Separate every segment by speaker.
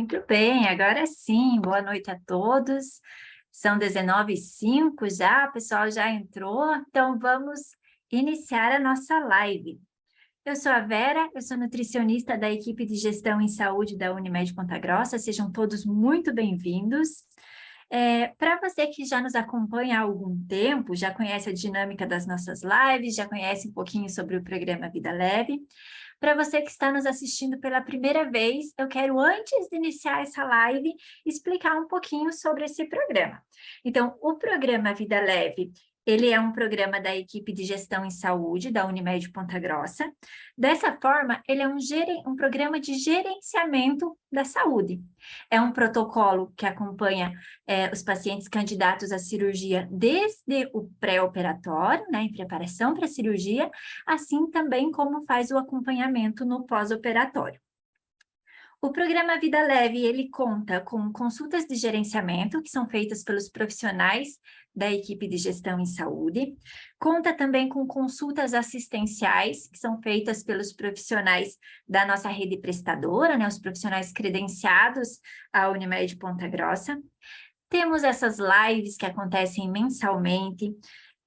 Speaker 1: Muito bem, agora sim, boa noite a todos. São 19h05 já, o pessoal já entrou, então vamos iniciar a nossa live. Eu sou a Vera, eu sou nutricionista da equipe de gestão em saúde da Unimed Ponta Grossa, sejam todos muito bem-vindos. Para você que já nos acompanha há algum tempo, já conhece a dinâmica das nossas lives, já conhece um pouquinho sobre o programa Vida Leve. Para você que está nos assistindo pela primeira vez, eu quero, antes de iniciar essa live, explicar um pouquinho sobre esse programa. Então, o programa Vida Leve, ele é um programa da equipe de gestão em saúde da Unimed Ponta Grossa. Dessa forma, ele é um programa de gerenciamento da saúde. É um protocolo que acompanha os pacientes candidatos à cirurgia desde o pré-operatório, né, em preparação para a cirurgia, assim também como faz o acompanhamento no pós-operatório. O programa Vida Leve, ele conta com consultas de gerenciamento, que são feitas pelos profissionais da equipe de gestão em saúde. Conta também com consultas assistenciais, que são feitas pelos profissionais da nossa rede prestadora, né, os profissionais credenciados à Unimed Ponta Grossa. Temos essas lives que acontecem mensalmente.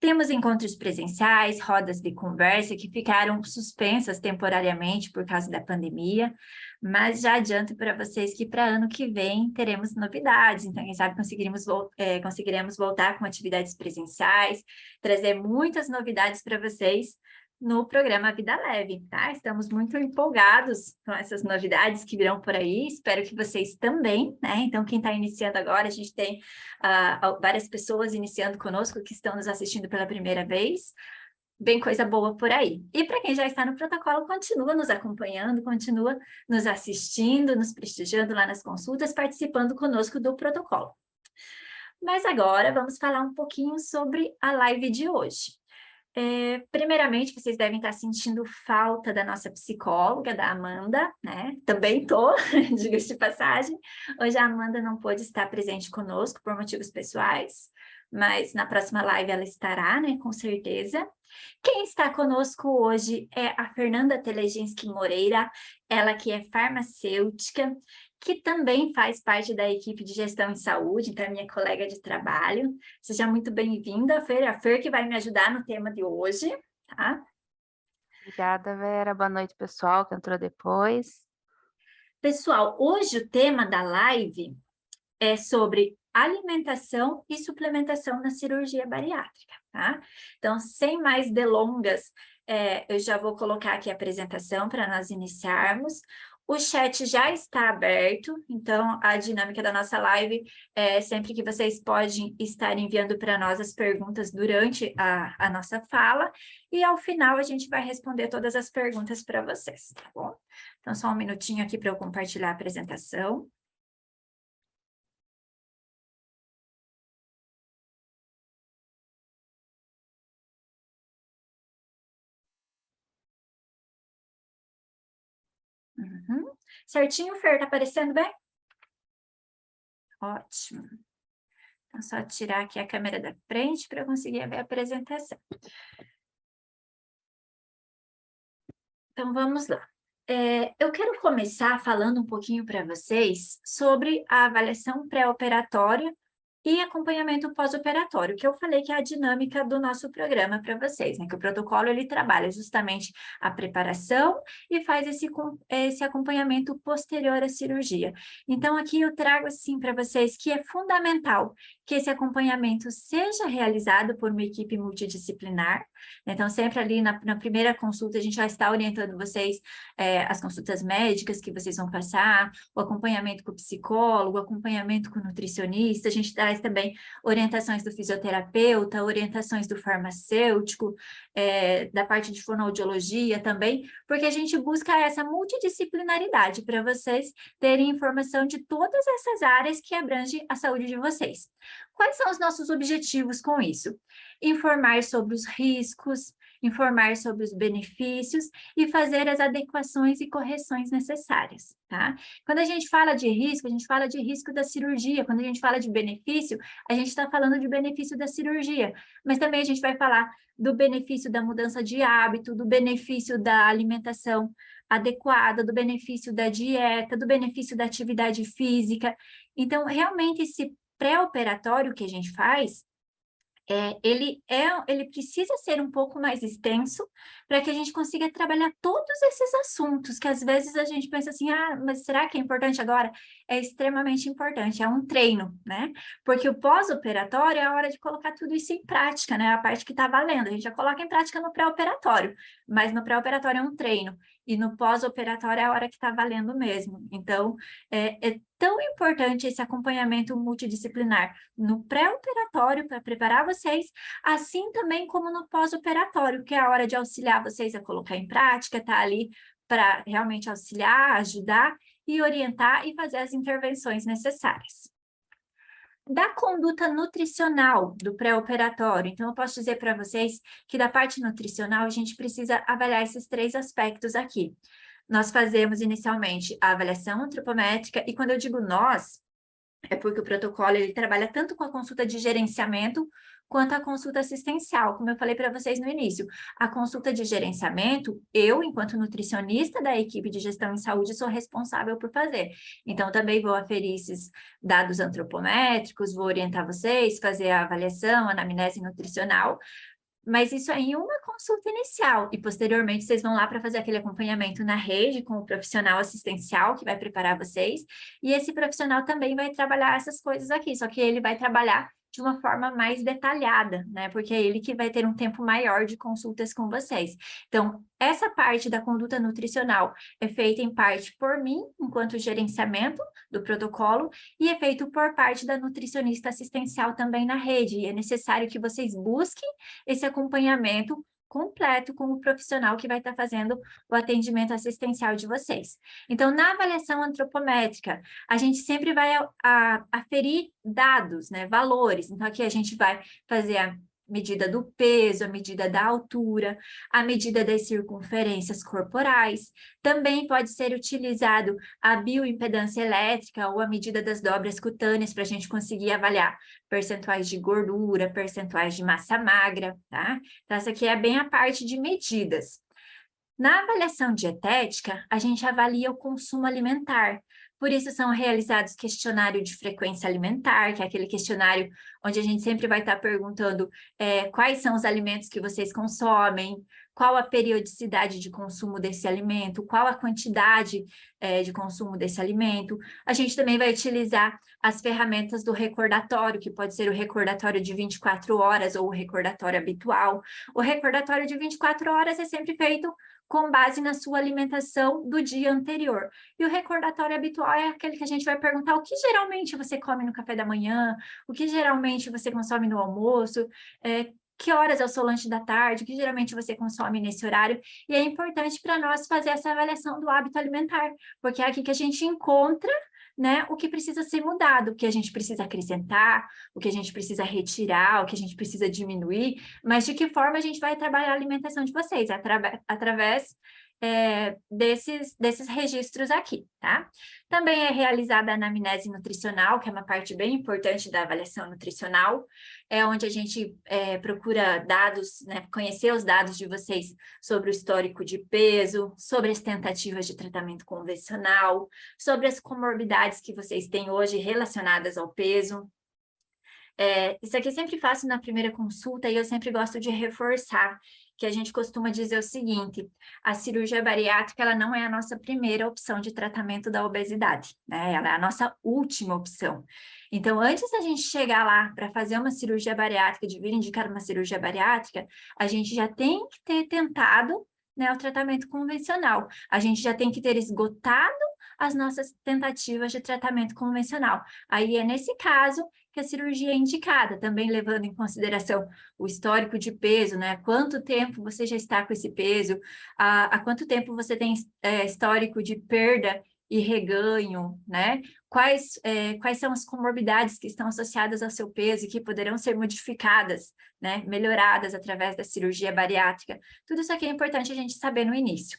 Speaker 1: Temos encontros presenciais, rodas de conversa que ficaram suspensas temporariamente por causa da pandemia, mas já adianto para vocês que para ano que vem teremos novidades, então quem sabe conseguiremos voltar com atividades presenciais, trazer muitas novidades para vocês no programa Vida Leve, tá? Estamos muito empolgados com essas novidades que virão por aí, espero que vocês também, né? Então, quem está iniciando agora, a gente tem várias pessoas iniciando conosco que estão nos assistindo pela primeira vez, bem coisa boa por aí. E para quem já está no protocolo, continua nos acompanhando, continua nos assistindo, nos prestigiando lá nas consultas, participando conosco do protocolo. Mas agora vamos falar um pouquinho sobre a live de hoje. Primeiramente, vocês devem estar sentindo falta da nossa psicóloga, da Amanda, né? Também estou, diga-se de passagem. Hoje a Amanda não pôde estar presente conosco por motivos pessoais, mas na próxima live ela estará, né? Com certeza. Quem está conosco hoje é a Fernanda Teleginski Moreira, ela que é farmacêutica, que também faz parte da equipe de gestão em saúde, então é minha colega de trabalho. Seja muito bem-vinda, Fer, a Fer que vai me ajudar no tema de hoje, tá?
Speaker 2: Obrigada, Vera. Boa noite, pessoal, que entrou depois.
Speaker 1: Pessoal, hoje o tema da live é sobre alimentação e suplementação na cirurgia bariátrica, tá? Então, sem mais delongas, eu já vou colocar aqui a apresentação para nós iniciarmos. O chat já está aberto, então a dinâmica da nossa live é sempre que vocês podem estar enviando para nós as perguntas durante a nossa fala, e ao final a gente vai responder todas as perguntas para vocês, tá bom? Então, só um minutinho aqui para eu compartilhar a apresentação. Uhum. Certinho, Fer? Tá aparecendo bem? Ótimo. Então, só tirar aqui a câmera da frente para eu conseguir ver a apresentação. Então, vamos lá. Eu quero começar falando um pouquinho para vocês sobre a avaliação pré-operatória e acompanhamento pós-operatório, que eu falei que é a dinâmica do nosso programa para vocês, né? Que o protocolo, ele trabalha justamente a preparação e faz esse acompanhamento posterior à cirurgia. Então, aqui eu trago, assim, para vocês que é fundamental que esse acompanhamento seja realizado por uma equipe multidisciplinar. Então, sempre ali na primeira consulta, a gente vai estar orientando vocês as consultas médicas que vocês vão passar, o acompanhamento com o psicólogo, o acompanhamento com o nutricionista, a gente traz também orientações do fisioterapeuta, orientações do farmacêutico, da parte de fonoaudiologia também, porque a gente busca essa multidisciplinaridade para vocês terem informação de todas essas áreas que abrangem a saúde de vocês. Quais são os nossos objetivos com isso? Informar sobre os riscos, informar sobre os benefícios e fazer as adequações e correções necessárias, tá? Quando a gente fala de risco, a gente fala de risco da cirurgia. Quando a gente fala de benefício, a gente está falando de benefício da cirurgia. Mas também a gente vai falar do benefício da mudança de hábito, do benefício da alimentação adequada, do benefício da dieta, do benefício da atividade física. Então, realmente, esse pré-operatório que a gente faz, ele precisa ser um pouco mais extenso para que a gente consiga trabalhar todos esses assuntos, que às vezes a gente pensa assim, mas será que é importante agora? É extremamente importante, é um treino, né? Porque o pós-operatório é a hora de colocar tudo isso em prática, né? A parte que está valendo, a gente já coloca em prática no pré-operatório, mas no pré-operatório é um treino, e no pós-operatório é a hora que está valendo mesmo. Então, é tão importante esse acompanhamento multidisciplinar no pré-operatório para preparar vocês, assim também como no pós-operatório, que é a hora de auxiliar vocês a colocar em prática, tá ali para realmente auxiliar, ajudar e orientar e fazer as intervenções necessárias. Da conduta nutricional do pré-operatório, então eu posso dizer para vocês que da parte nutricional a gente precisa avaliar esses 3 aspectos aqui. Nós fazemos inicialmente a avaliação antropométrica, e quando eu digo nós, é porque o protocolo ele trabalha tanto com a consulta de gerenciamento quanto a consulta assistencial, como eu falei para vocês no início. A consulta de gerenciamento, eu, enquanto nutricionista da equipe de gestão em saúde, sou responsável por fazer. Então, também vou aferir esses dados antropométricos, vou orientar vocês, fazer a avaliação, a anamnese nutricional, mas isso é em uma consulta inicial, e posteriormente vocês vão lá para fazer aquele acompanhamento na rede com o profissional assistencial que vai preparar vocês, e esse profissional também vai trabalhar essas coisas aqui, só que ele vai trabalhar de uma forma mais detalhada, né? Porque é ele que vai ter um tempo maior de consultas com vocês. Então, essa parte da conduta nutricional é feita em parte por mim, enquanto gerenciamento do protocolo, e é feito por parte da nutricionista assistencial também na rede. E é necessário que vocês busquem esse acompanhamento completo com o profissional que vai estar fazendo o atendimento assistencial de vocês. Então, na avaliação antropométrica, a gente sempre vai aferir dados, né, valores. Então, aqui a gente vai fazer a medida do peso, a medida da altura, a medida das circunferências corporais. Também pode ser utilizado a bioimpedância elétrica ou a medida das dobras cutâneas para a gente conseguir avaliar percentuais de gordura, percentuais de massa magra, tá? Então, essa aqui é bem a parte de medidas. Na avaliação dietética, a gente avalia o consumo alimentar. Por isso, são realizados questionário de frequência alimentar, que é aquele questionário onde a gente sempre vai estar perguntando quais são os alimentos que vocês consomem, qual a periodicidade de consumo desse alimento, qual a quantidade de consumo desse alimento. A gente também vai utilizar as ferramentas do recordatório, que pode ser o recordatório de 24 horas ou o recordatório habitual. O recordatório de 24 horas é sempre feito com base na sua alimentação do dia anterior. E o recordatório habitual é aquele que a gente vai perguntar o que geralmente você come no café da manhã, o que geralmente você consome no almoço, que horas é o seu lanche da tarde, o que geralmente você consome nesse horário. E é importante para nós fazer essa avaliação do hábito alimentar, porque é aqui que a gente encontra, né, o que precisa ser mudado, o que a gente precisa acrescentar, o que a gente precisa retirar, o que a gente precisa diminuir, mas de que forma a gente vai trabalhar a alimentação de vocês, através desses registros aqui, tá? Também é realizada a anamnese nutricional, que é uma parte bem importante da avaliação nutricional, é onde a gente procura dados, né, conhecer os dados de vocês sobre o histórico de peso, sobre as tentativas de tratamento convencional, sobre as comorbidades que vocês têm hoje relacionadas ao peso. Isso aqui eu sempre faço na primeira consulta e eu sempre gosto de reforçar que a gente costuma dizer o seguinte: a cirurgia bariátrica ela não é a nossa primeira opção de tratamento da obesidade, né? Ela é a nossa última opção. Então, antes da gente chegar lá para fazer uma cirurgia bariátrica, de vir indicar uma cirurgia bariátrica, a gente já tem que ter tentado, né, o tratamento convencional. A gente já tem que ter esgotado as nossas tentativas de tratamento convencional. Aí é nesse caso que a cirurgia é indicada, também levando em consideração o histórico de peso, né? Quanto tempo você já está com esse peso, há quanto tempo você tem histórico de perda e reganho, né? Quais são as comorbidades que estão associadas ao seu peso e que poderão ser modificadas, né? Melhoradas através da cirurgia bariátrica. Tudo isso aqui é importante a gente saber no início.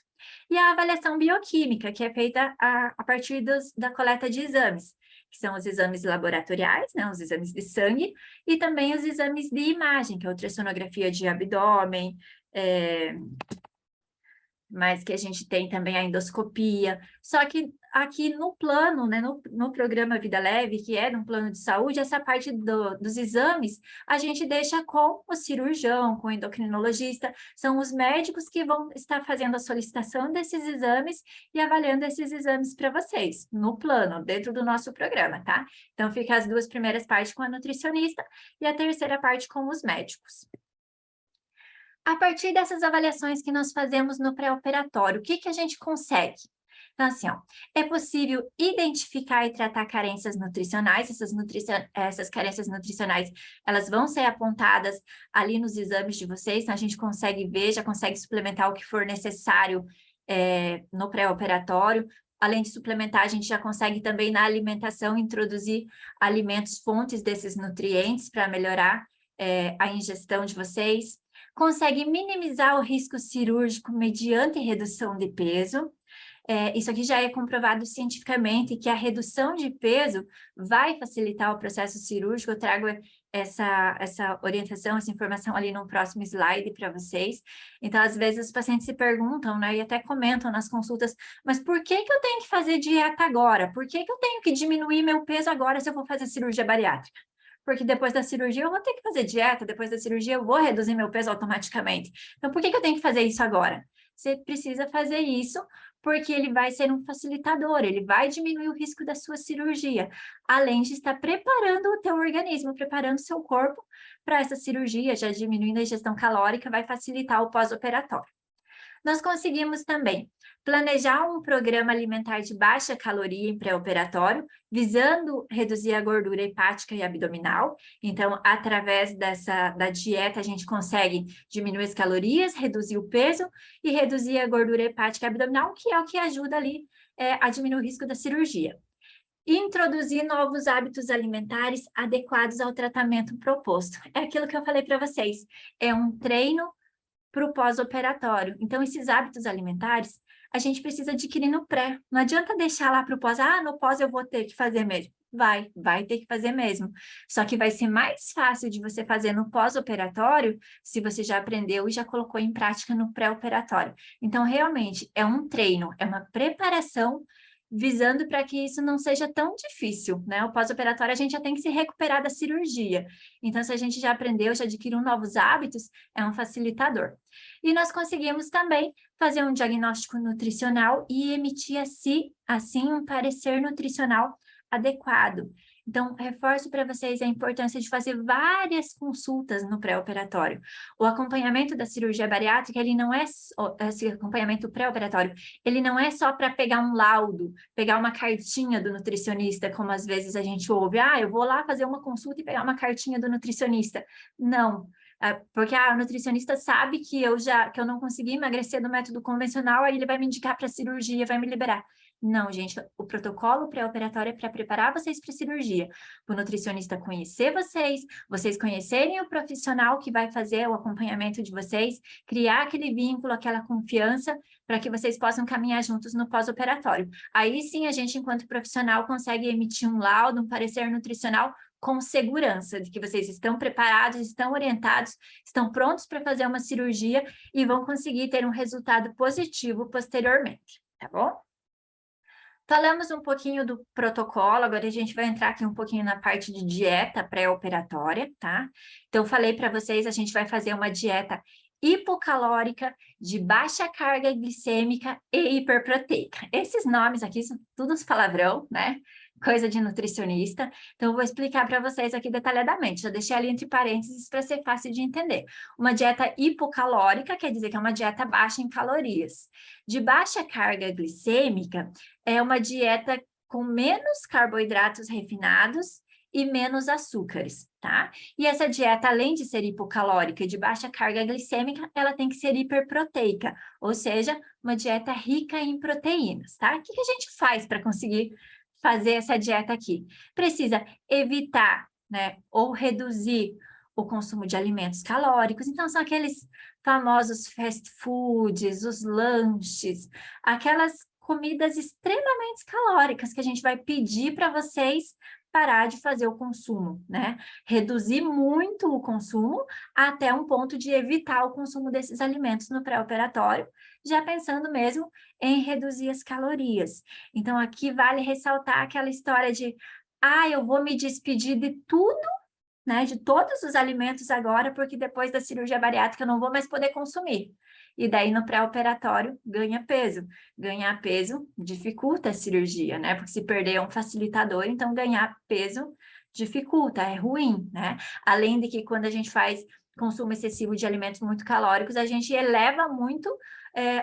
Speaker 1: E a avaliação bioquímica, que é feita a partir da coleta de exames, que são os exames laboratoriais, né, os exames de sangue, e também os exames de imagem, que é a ultrassonografia de abdômen, mas que a gente tem também a endoscopia. Só que aqui no plano, né, no programa Vida Leve, que é um plano de saúde, essa parte dos exames, a gente deixa com o cirurgião, com o endocrinologista, são os médicos que vão estar fazendo a solicitação desses exames e avaliando esses exames para vocês, no plano, dentro do nosso programa, tá? Então, fica as duas primeiras partes com a nutricionista e a terceira parte com os médicos. A partir dessas avaliações que nós fazemos no pré-operatório, o que a gente consegue? Então, assim, ó, é possível identificar e tratar carências nutricionais, essas carências nutricionais, elas vão ser apontadas ali nos exames de vocês, então a gente consegue ver, já consegue suplementar o que for necessário no pré-operatório. Além de suplementar, a gente já consegue também na alimentação introduzir alimentos fontes desses nutrientes para melhorar a ingestão de vocês. Consegue minimizar o risco cirúrgico mediante redução de peso. Isso aqui já é comprovado cientificamente que a redução de peso vai facilitar o processo cirúrgico. Eu trago essa orientação, essa informação ali no próximo slide para vocês. Então, às vezes, os pacientes se perguntam, né, e até comentam nas consultas, mas por que eu tenho que fazer dieta agora? Por que eu tenho que diminuir meu peso agora se eu vou fazer cirurgia bariátrica? Porque depois da cirurgia eu vou ter que fazer dieta, depois da cirurgia eu vou reduzir meu peso automaticamente. Então, por que eu tenho que fazer isso agora? Você precisa fazer isso porque ele vai ser um facilitador, ele vai diminuir o risco da sua cirurgia, além de estar preparando o teu organismo, preparando o seu corpo para essa cirurgia, já diminuindo a ingestão calórica, vai facilitar o pós-operatório. Nós conseguimos também planejar um programa alimentar de baixa caloria em pré-operatório, visando reduzir a gordura hepática e abdominal. Então, através da dieta, a gente consegue diminuir as calorias, reduzir o peso e reduzir a gordura hepática e abdominal, que é o que ajuda ali a diminuir o risco da cirurgia. Introduzir novos hábitos alimentares adequados ao tratamento proposto. É aquilo que eu falei para vocês, é um treino para o pós-operatório. Então, esses hábitos alimentares, a gente precisa adquirir no pré. Não adianta deixar lá para o pós, no pós eu vou ter que fazer mesmo. Vai ter que fazer mesmo. Só que vai ser mais fácil de você fazer no pós-operatório se você já aprendeu e já colocou em prática no pré-operatório. Então, realmente, é um treino, é uma preparação visando para que isso não seja tão difícil, né? O pós-operatório a gente já tem que se recuperar da cirurgia. Então, se a gente já aprendeu, já adquiriu novos hábitos, é um facilitador. E nós conseguimos também fazer um diagnóstico nutricional e emitir assim um parecer nutricional adequado. Então, reforço para vocês a importância de fazer várias consultas no pré-operatório. O acompanhamento da cirurgia bariátrica, ele não é esse acompanhamento pré-operatório, ele não é só para pegar um laudo, pegar uma cartinha do nutricionista, como às vezes a gente ouve, eu vou lá fazer uma consulta e pegar uma cartinha do nutricionista. Não, porque o nutricionista sabe que eu não consegui emagrecer do método convencional, aí ele vai me indicar para cirurgia, vai me liberar. Não, gente, o protocolo pré-operatório é para preparar vocês para a cirurgia. O nutricionista conhecer vocês conhecerem o profissional que vai fazer o acompanhamento de vocês, criar aquele vínculo, aquela confiança, para que vocês possam caminhar juntos no pós-operatório. Aí sim, a gente, enquanto profissional, consegue emitir um laudo, um parecer nutricional com segurança de que vocês estão preparados, estão orientados, estão prontos para fazer uma cirurgia e vão conseguir ter um resultado positivo posteriormente, tá bom? Falamos um pouquinho do protocolo, agora a gente vai entrar aqui um pouquinho na parte de dieta pré-operatória, tá? Então, falei para vocês, a gente vai fazer uma dieta hipocalórica, de baixa carga glicêmica e hiperproteica. Esses nomes aqui são todos palavrão, né? Coisa de nutricionista. Então, eu vou explicar para vocês aqui detalhadamente. Já deixei ali entre parênteses para ser fácil de entender. Uma dieta hipocalórica quer dizer que é uma dieta baixa em calorias. De baixa carga glicêmica é uma dieta com menos carboidratos refinados e menos açúcares, tá? E essa dieta, além de ser hipocalórica e de baixa carga glicêmica, ela tem que ser hiperproteica, ou seja, uma dieta rica em proteínas, tá? O que a gente faz para conseguir fazer essa dieta aqui? Precisa evitar, né, ou reduzir o consumo de alimentos calóricos. Então, são aqueles famosos fast foods, os lanches, aquelas comidas extremamente calóricas que a gente vai pedir para vocês parar de fazer o consumo, né? Reduzir muito o consumo até um ponto de evitar o consumo desses alimentos no pré-operatório, já pensando mesmo em reduzir as calorias. Então, aqui vale ressaltar aquela história de, eu vou me despedir de tudo, né, de todos os alimentos agora, porque depois da cirurgia bariátrica eu não vou mais poder consumir. E daí no pré-operatório ganha peso. Ganhar peso dificulta a cirurgia, né? Porque se perder é um facilitador, então ganhar peso dificulta, é ruim, né? Além de que quando a gente faz consumo excessivo de alimentos muito calóricos, a gente eleva muito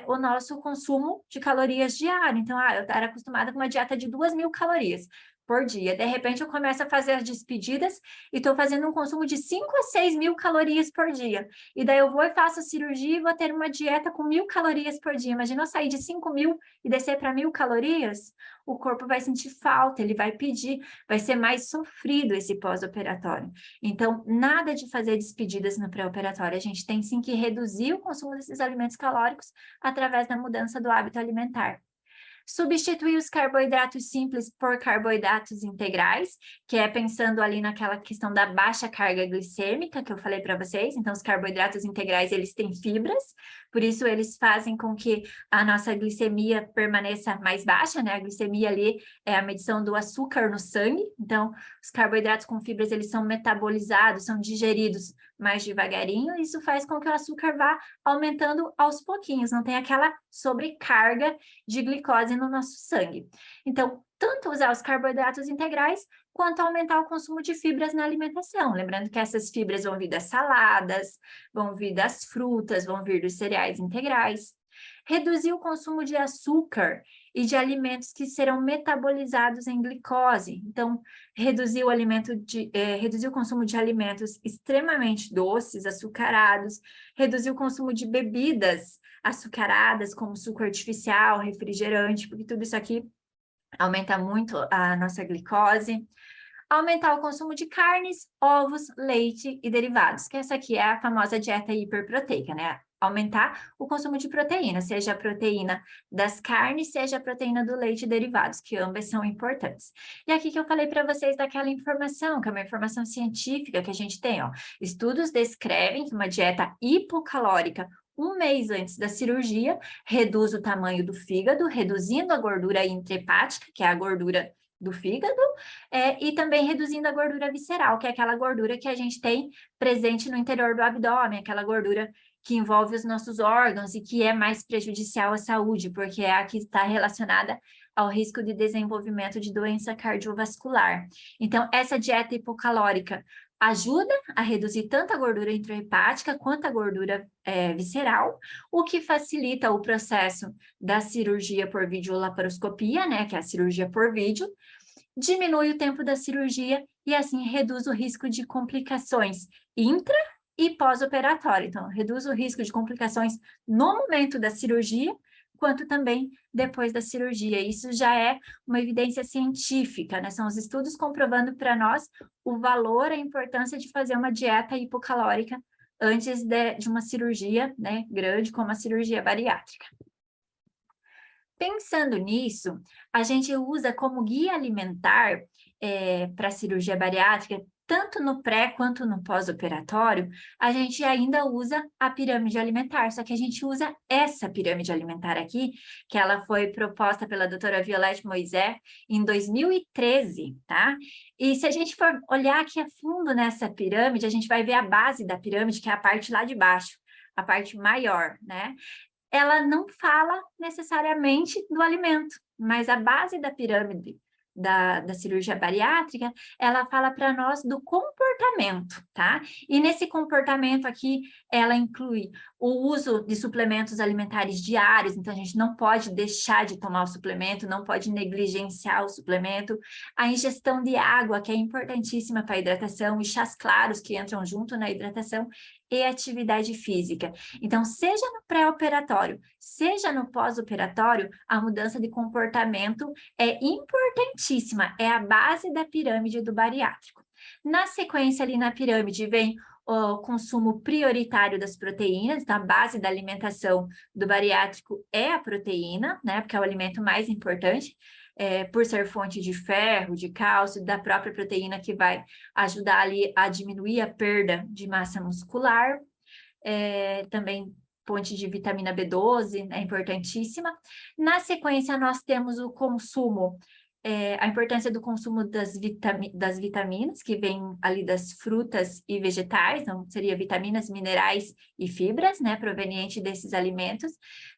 Speaker 1: o nosso consumo de calorias diário. Então, eu era acostumada com uma dieta de 2.000 calorias por dia. De repente, eu começo a fazer as despedidas e estou fazendo um consumo de 5 a 6 mil calorias por dia. E daí eu vou e faço a cirurgia e vou ter uma dieta com 1.000 calorias por dia. Imagina eu sair de 5.000 e descer para 1.000 calorias? O corpo vai sentir falta, ele vai pedir, vai ser mais sofrido esse pós-operatório. Então, nada de fazer despedidas no pré-operatório. A gente tem sim que reduzir o consumo desses alimentos calóricos através da mudança do hábito alimentar. Substituir os carboidratos simples por carboidratos integrais, que é pensando ali naquela questão da baixa carga glicêmica que eu falei para vocês. Então, os carboidratos integrais, eles têm fibras, por isso eles fazem com que a nossa glicemia permaneça mais baixa, né? A glicemia ali é a medição do açúcar no sangue. Então, os carboidratos com fibras, eles são metabolizados, são digeridos mais devagarinho, e isso faz com que o açúcar vá aumentando aos pouquinhos, não tem aquela sobrecarga de glicose no nosso sangue. Então, tanto usar os carboidratos integrais, quanto aumentar o consumo de fibras na alimentação. Lembrando que essas fibras vão vir das saladas, vão vir das frutas, vão vir dos cereais integrais. Reduzir o consumo de açúcar e de alimentos que serão metabolizados em glicose. Então, reduzir o consumo de alimentos extremamente doces, açucarados, reduzir o consumo de bebidas açucaradas, como suco artificial, refrigerante, porque tudo isso aqui aumenta muito a nossa glicose. Aumentar o consumo de carnes, ovos, leite e derivados, que essa aqui é a famosa dieta hiperproteica, né? Aumentar o consumo de proteína, seja a proteína das carnes, seja a proteína do leite e derivados, que ambas são importantes. E aqui que eu falei para vocês daquela informação, que é uma informação científica que a gente tem, ó. Estudos descrevem que uma dieta hipocalórica um mês antes da cirurgia reduz o tamanho do fígado, reduzindo a gordura intrahepática, que é a gordura do fígado, e também reduzindo a gordura visceral, que é aquela gordura que a gente tem presente no interior do abdômen, aquela gordura que envolve os nossos órgãos e que é mais prejudicial à saúde, porque é a que está relacionada ao risco de desenvolvimento de doença cardiovascular. Então, essa dieta hipocalórica ajuda a reduzir tanto a gordura intrahepática quanto a gordura visceral, o que facilita o processo da cirurgia por videolaparoscopia, né, que é a cirurgia por vídeo, diminui o tempo da cirurgia e assim reduz o risco de complicações intra e pós-operatório. Então, reduz o risco de complicações no momento da cirurgia, quanto também depois da cirurgia. Isso já é uma evidência científica, né? São os estudos comprovando para nós o valor, a importância de fazer uma dieta hipocalórica antes de uma cirurgia, né, grande como a cirurgia bariátrica. Pensando nisso, a gente usa como guia alimentar para a cirurgia bariátrica, tanto no pré quanto no pós-operatório, a gente ainda usa a pirâmide alimentar, só que a gente usa essa pirâmide alimentar aqui, que ela foi proposta pela doutora Violette Moisés em 2013, tá? E se a gente for olhar aqui a fundo nessa pirâmide, a gente vai ver a base da pirâmide, que é a parte lá de baixo, a parte maior, né? Ela não fala necessariamente do alimento, mas a base da pirâmide da cirurgia bariátrica, ela fala para nós do comportamento, tá? E nesse comportamento aqui, ela inclui o uso de suplementos alimentares diários, então a gente não pode deixar de tomar o suplemento, não pode negligenciar o suplemento, a ingestão de água, que é importantíssima para a hidratação, e chás claros que entram junto na hidratação, e atividade física. Então, seja no pré-operatório, seja no pós-operatório, a mudança de comportamento é importantíssima, é a base da pirâmide do bariátrico. Na sequência ali na pirâmide vem o consumo prioritário das proteínas, então a base da alimentação do bariátrico é a proteína, né, porque é o alimento mais importante. por ser fonte de ferro, de cálcio, da própria proteína que vai ajudar ali a diminuir a perda de massa muscular. Também fonte de vitamina B12, é importantíssima. Na sequência, nós temos o consumo, a importância do consumo das vitaminas, que vem ali das frutas e vegetais, então seria vitaminas, minerais e fibras, né, proveniente desses alimentos.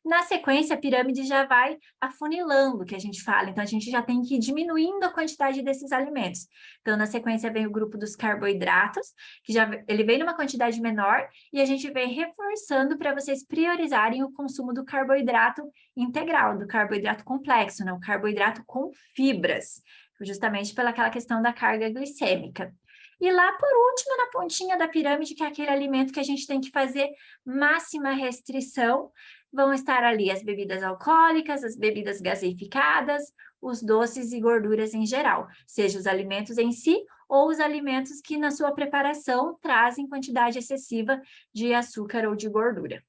Speaker 1: Na sequência, a pirâmide já vai afunilando, que a gente fala, então a gente já tem que ir diminuindo a quantidade desses alimentos. Então, na sequência, vem o grupo dos carboidratos, que ele vem numa quantidade menor, e a gente vem reforçando para vocês priorizarem o consumo do carboidrato integral, do carboidrato complexo, né? O carboidrato com fibras, justamente pelaquela questão da carga glicêmica. E lá, por último, na pontinha da pirâmide, que é aquele alimento que a gente tem que fazer máxima restrição, vão estar ali as bebidas alcoólicas, as bebidas gaseificadas, os doces e gorduras em geral, seja os alimentos em si ou os alimentos que na sua preparação trazem quantidade excessiva de açúcar ou de gordura.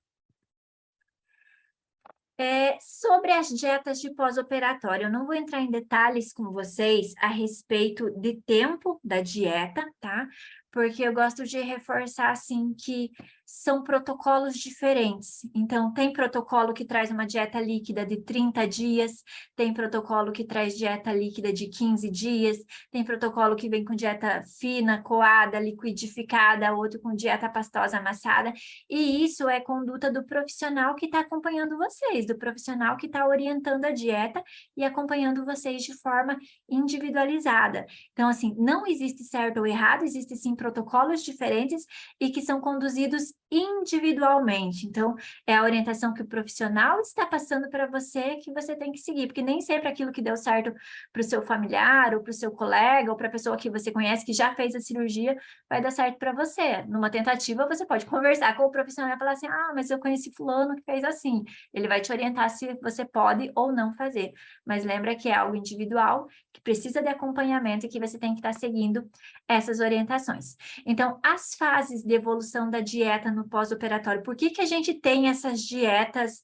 Speaker 1: Sobre as dietas de pós-operatório, eu não vou entrar em detalhes com vocês a respeito de tempo da dieta, tá? Porque eu gosto de reforçar, assim, que são protocolos diferentes. Então, tem protocolo que traz uma dieta líquida de 30 dias, tem protocolo que traz dieta líquida de 15 dias, tem protocolo que vem com dieta fina, coada, liquidificada, outro com dieta pastosa amassada, e isso é conduta do profissional que está acompanhando vocês, do profissional que está orientando a dieta e acompanhando vocês de forma individualizada. Então, assim, não existe certo ou errado, existem sim protocolos diferentes e que são conduzidos individualmente. Então, é a orientação que o profissional está passando para você que você tem que seguir, porque nem sempre aquilo que deu certo para o seu familiar, ou para o seu colega, ou para a pessoa que você conhece que já fez a cirurgia, vai dar certo para você. Numa tentativa, você pode conversar com o profissional e falar assim, mas eu conheci fulano que fez assim. Ele vai te orientar se você pode ou não fazer. Mas lembra que é algo individual, que precisa de acompanhamento e que você tem que estar seguindo essas orientações. Então, as fases de evolução da dieta no pós-operatório, por que que a gente tem essas dietas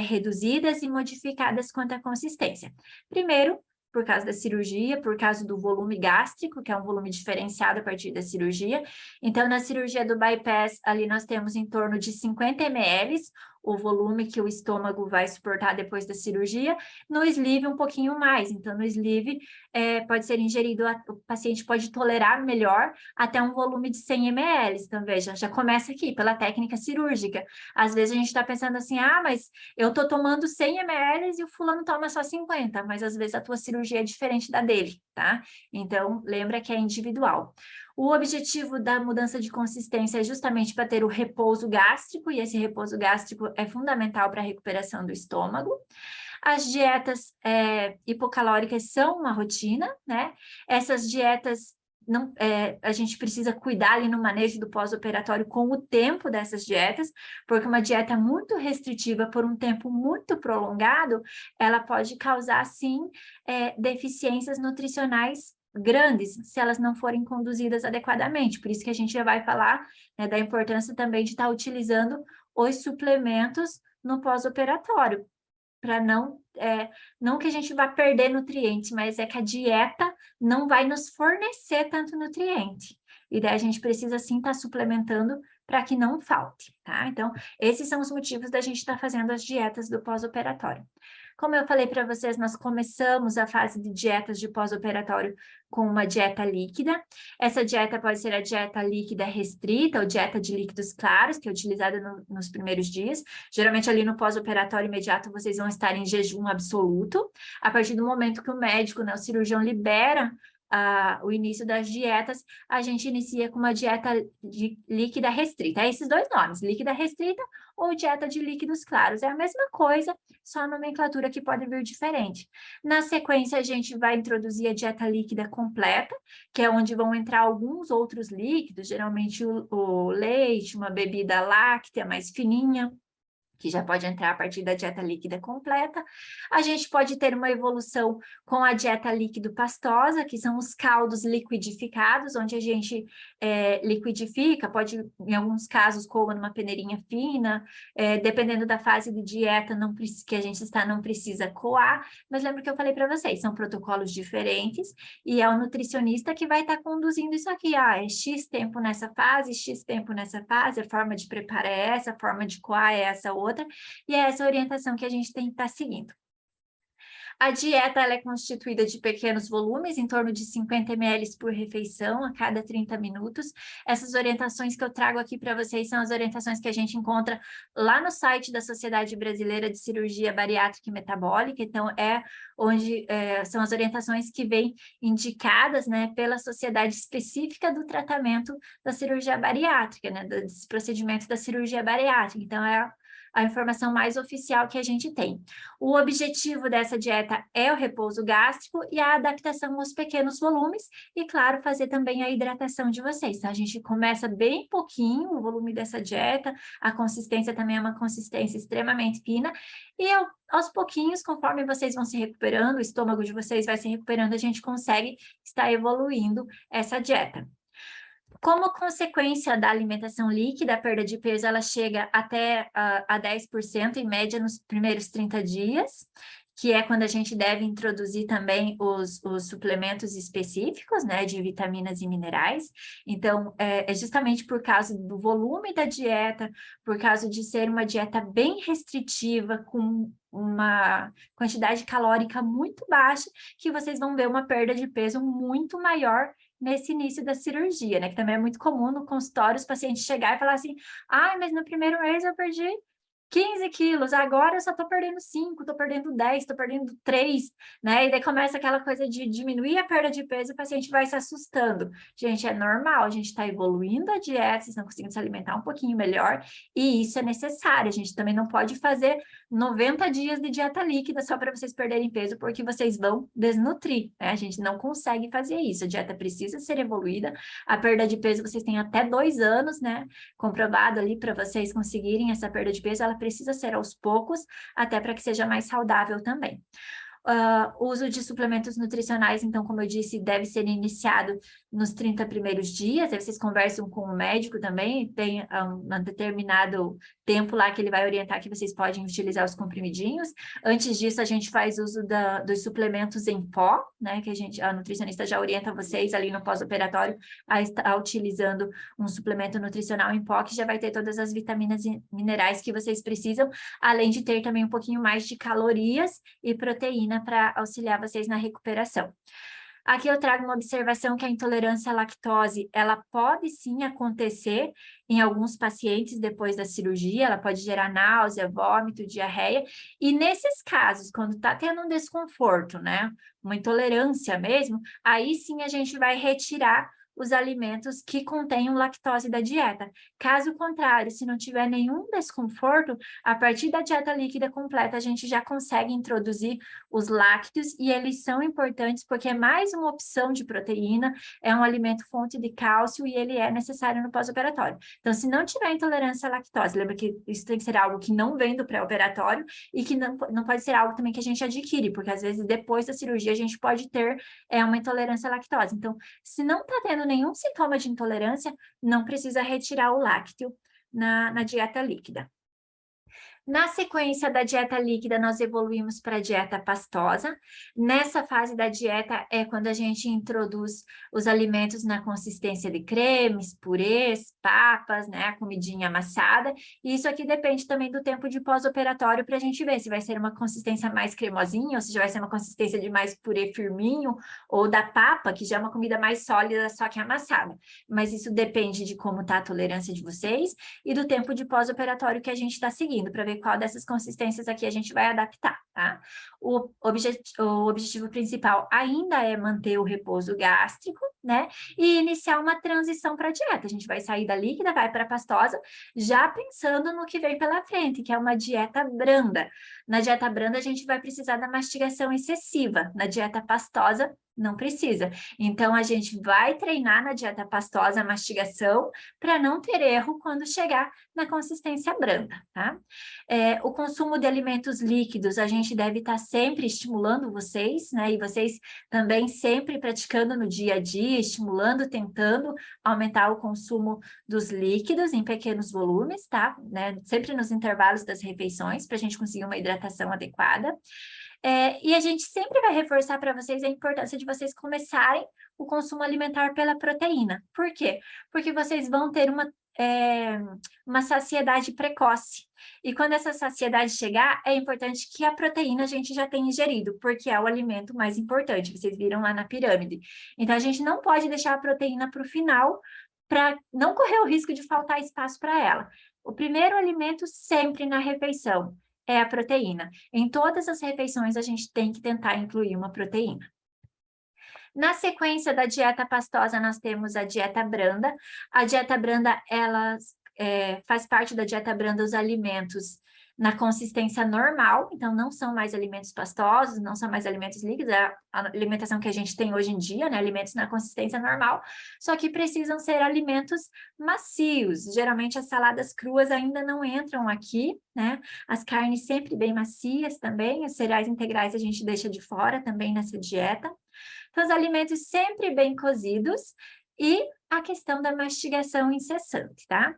Speaker 1: reduzidas e modificadas quanto à consistência? Primeiro, por causa da cirurgia, por causa do volume gástrico, que é um volume diferenciado a partir da cirurgia. Então, na cirurgia do bypass, ali nós temos em torno de 50 ml, o volume que o estômago vai suportar depois da cirurgia. No sleeve, um pouquinho mais. Então, no sleeve, pode ser ingerido, o paciente pode tolerar melhor até um volume de 100 ml. Então, veja, já começa aqui, pela técnica cirúrgica. Às vezes a gente está pensando assim, mas eu estou tomando 100 ml e o fulano toma só 50, mas às vezes a tua cirurgia é diferente da dele, tá? Então, lembra que é individual. O objetivo da mudança de consistência é justamente para ter o repouso gástrico, e esse repouso gástrico é fundamental para a recuperação do estômago. As dietas hipocalóricas são uma rotina, né? Essas dietas a gente precisa cuidar ali no manejo do pós-operatório com o tempo dessas dietas, porque uma dieta muito restritiva por um tempo muito prolongado, ela pode causar, sim, deficiências nutricionais grandes, se elas não forem conduzidas adequadamente. Por isso que a gente já vai falar, né, da importância também de estar utilizando os suplementos no pós-operatório, para não que a gente vá perder nutrientes, mas é que a dieta não vai nos fornecer tanto nutriente. E daí a gente precisa, sim, estar suplementando para que não falte, tá? Então, esses são os motivos da gente estar fazendo as dietas do pós-operatório. Como eu falei para vocês, nós começamos a fase de dietas de pós-operatório com uma dieta líquida. Essa dieta pode ser a dieta líquida restrita ou dieta de líquidos claros, que é utilizada nos primeiros dias. Geralmente ali no pós-operatório imediato vocês vão estar em jejum absoluto. A partir do momento que o médico, né, o cirurgião libera o início das dietas, a gente inicia com uma dieta líquida restrita. É esses dois nomes, líquida restrita ou dieta de líquidos claros. É a mesma coisa, só a nomenclatura que pode vir diferente. Na sequência, a gente vai introduzir a dieta líquida completa, que é onde vão entrar alguns outros líquidos, geralmente o leite, uma bebida láctea mais fininha, que já pode entrar a partir da dieta líquida completa. A gente pode ter uma evolução com a dieta líquido-pastosa, que são os caldos liquidificados, onde a gente liquidifica, pode, em alguns casos, coa numa peneirinha fina, dependendo da fase de dieta que a gente está, não precisa coar, mas lembra que eu falei para vocês, são protocolos diferentes, e é o nutricionista que vai estar conduzindo isso aqui, é X tempo nessa fase, X tempo nessa fase, a forma de preparar é essa, a forma de coar é essa outra, e é essa orientação que a gente tem que estar seguindo. A dieta ela é constituída de pequenos volumes, em torno de 50 ml por refeição, a cada 30 minutos. Essas orientações que eu trago aqui para vocês são as orientações que a gente encontra lá no site da Sociedade Brasileira de Cirurgia Bariátrica e Metabólica, então onde são as orientações que vêm indicadas, né, pela sociedade específica do tratamento da cirurgia bariátrica, né, desse procedimento da cirurgia bariátrica. Então, a informação mais oficial que a gente tem. O objetivo dessa dieta é o repouso gástrico e a adaptação aos pequenos volumes e, claro, fazer também a hidratação de vocês. Então, a gente começa bem pouquinho o volume dessa dieta, a consistência também é uma consistência extremamente fina e aos pouquinhos, conforme vocês vão se recuperando, o estômago de vocês vai se recuperando, a gente consegue estar evoluindo essa dieta. Como consequência da alimentação líquida, a perda de peso ela chega até a 10% em média nos primeiros 30 dias, que é quando a gente deve introduzir também os suplementos específicos, né, de vitaminas e minerais. Então, é justamente por causa do volume da dieta, por causa de ser uma dieta bem restritiva, com uma quantidade calórica muito baixa, que vocês vão ver uma perda de peso muito maior nesse início da cirurgia, né? Que também é muito comum no consultório os pacientes chegar e falar assim, mas no primeiro mês eu perdi 15 quilos, agora eu só tô perdendo 5, tô perdendo 10, tô perdendo 3, né? E daí começa aquela coisa de diminuir a perda de peso e o paciente vai se assustando. Gente, é normal, a gente tá evoluindo a dieta, vocês estão conseguindo se alimentar um pouquinho melhor, e isso é necessário. A gente também não pode fazer 90 dias de dieta líquida só para vocês perderem peso, porque vocês vão desnutrir, né? A gente não consegue fazer isso, a dieta precisa ser evoluída, a perda de peso vocês têm até 2 anos, né? Comprovado ali para vocês conseguirem essa perda de peso, ela precisa ser aos poucos, até para que seja mais saudável também. O uso de suplementos nutricionais, então, como eu disse, deve ser iniciado nos 30 primeiros dias, aí vocês conversam com o médico também, tem um determinado tempo lá que ele vai orientar que vocês podem utilizar os comprimidinhos. Antes disso, a gente faz uso dos suplementos em pó, né, que a nutricionista já orienta vocês ali no pós-operatório a estar utilizando um suplemento nutricional em pó, que já vai ter todas as vitaminas e minerais que vocês precisam, além de ter também um pouquinho mais de calorias e proteína para auxiliar vocês na recuperação. Aqui eu trago uma observação que a intolerância à lactose, ela pode sim acontecer em alguns pacientes depois da cirurgia, ela pode gerar náusea, vômito, diarreia, e nesses casos, quando está tendo um desconforto, né, uma intolerância mesmo, aí sim a gente vai retirar os alimentos que contenham lactose da dieta. Caso contrário, se não tiver nenhum desconforto, a partir da dieta líquida completa, a gente já consegue introduzir os lácteos e eles são importantes porque é mais uma opção de proteína, é um alimento fonte de cálcio e ele é necessário no pós-operatório. Então, se não tiver intolerância à lactose, lembra que isso tem que ser algo que não vem do pré-operatório e que não pode ser algo também que a gente adquire, porque às vezes depois da cirurgia a gente pode ter uma intolerância à lactose. Então, se não está tendo nenhum sintoma de intolerância, não precisa retirar o lácteo na dieta líquida. Na sequência da dieta líquida, nós evoluímos para a dieta pastosa. Nessa fase da dieta é quando a gente introduz os alimentos na consistência de cremes, purês, papas, né, a comidinha amassada. E isso aqui depende também do tempo de pós-operatório para a gente ver se vai ser uma consistência mais cremosinha, ou se já vai ser uma consistência de mais purê firminho, ou da papa, que já é uma comida mais sólida, só que amassada. Mas isso depende de como está a tolerância de vocês e do tempo de pós-operatório que a gente está seguindo, para ver qual dessas consistências aqui a gente vai adaptar, tá? O objetivo principal ainda é manter o repouso gástrico, né? E iniciar uma transição para a dieta. A gente vai sair da líquida, vai para a pastosa, já pensando no que vem pela frente, que é uma dieta branda. Na dieta branda, a gente vai precisar da mastigação excessiva. Na dieta pastosa, Não precisa. Então, a gente vai treinar na dieta pastosa a mastigação para não ter erro quando chegar na consistência branda, tá? O consumo de alimentos líquidos, a gente deve estar sempre estimulando vocês, né? E vocês também sempre praticando no dia a dia, estimulando, tentando aumentar o consumo dos líquidos em pequenos volumes, tá? Né? Sempre nos intervalos das refeições, para a gente conseguir uma hidratação adequada. E a gente sempre vai reforçar para vocês a importância de vocês começarem o consumo alimentar pela proteína. Por quê? Porque vocês vão ter uma saciedade precoce. E quando essa saciedade chegar, é importante que a proteína a gente já tenha ingerido, porque é o alimento mais importante. Vocês viram lá na pirâmide. Então, a gente não pode deixar a proteína para o final, para não correr o risco de faltar espaço para ela. O primeiro alimento sempre na refeição é a proteína. Em todas as refeições, a gente tem que tentar incluir uma proteína. Na sequência da dieta pastosa, nós temos a dieta branda. A dieta branda, ela faz parte da dieta branda os alimentos na consistência normal, então não são mais alimentos pastosos, não são mais alimentos líquidos, é a alimentação que a gente tem hoje em dia, né? Alimentos na consistência normal, só que precisam ser alimentos macios. Geralmente as saladas cruas ainda não entram aqui, né? As carnes sempre bem macias também, os cereais integrais a gente deixa de fora também nessa dieta. Então, os alimentos sempre bem cozidos e a questão da mastigação incessante, tá?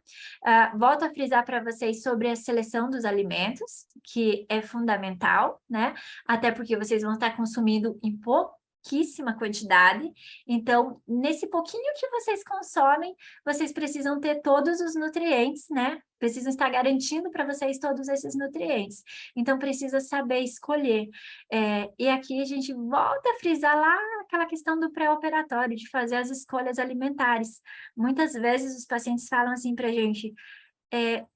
Speaker 1: Volto a frisar para vocês sobre a seleção dos alimentos, que é fundamental, né? Até porque vocês vão estar consumindo em pouquíssima quantidade. Então, nesse pouquinho que vocês consomem, vocês precisam ter todos os nutrientes, né? Precisam estar garantindo para vocês todos esses nutrientes. Então, precisa saber escolher. E aqui a gente volta a frisar lá aquela questão do pré-operatório, de fazer as escolhas alimentares. Muitas vezes os pacientes falam assim para a gente,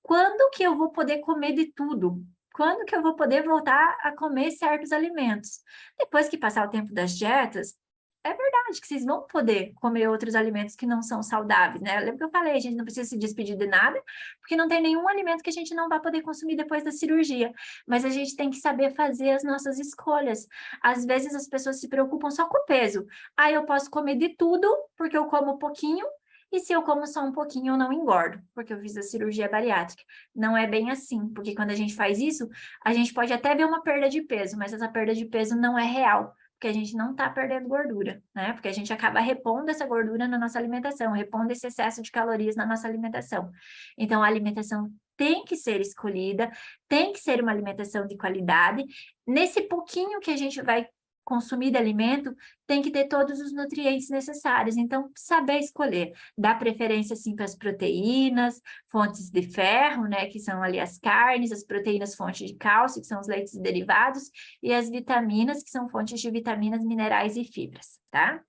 Speaker 1: quando que eu vou poder comer de tudo? Quando que eu vou poder voltar a comer certos alimentos? Depois que passar o tempo das dietas, é verdade que vocês vão poder comer outros alimentos que não são saudáveis, né? Lembra que eu falei, a gente não precisa se despedir de nada, porque não tem nenhum alimento que a gente não vai poder consumir depois da cirurgia. Mas a gente tem que saber fazer as nossas escolhas. Às vezes as pessoas se preocupam só com o peso. Ah, eu posso comer de tudo, porque eu como pouquinho, e se eu como só um pouquinho, eu não engordo, porque eu fiz a cirurgia bariátrica. Não é bem assim, porque quando a gente faz isso, a gente pode até ver uma perda de peso, mas essa perda de peso não é real, porque a gente não está perdendo gordura, né? Porque a gente acaba repondo essa gordura na nossa alimentação, repondo esse excesso de calorias na nossa alimentação. Então, a alimentação tem que ser escolhida, tem que ser uma alimentação de qualidade. Nesse pouquinho que a gente vai consumir de alimento, tem que ter todos os nutrientes necessários. Então, saber escolher, dar preferência, sim, para as proteínas, fontes de ferro, né, que são ali as carnes, as proteínas, fontes de cálcio, que são os leites e derivados, e as vitaminas, que são fontes de vitaminas, minerais e fibras, tá?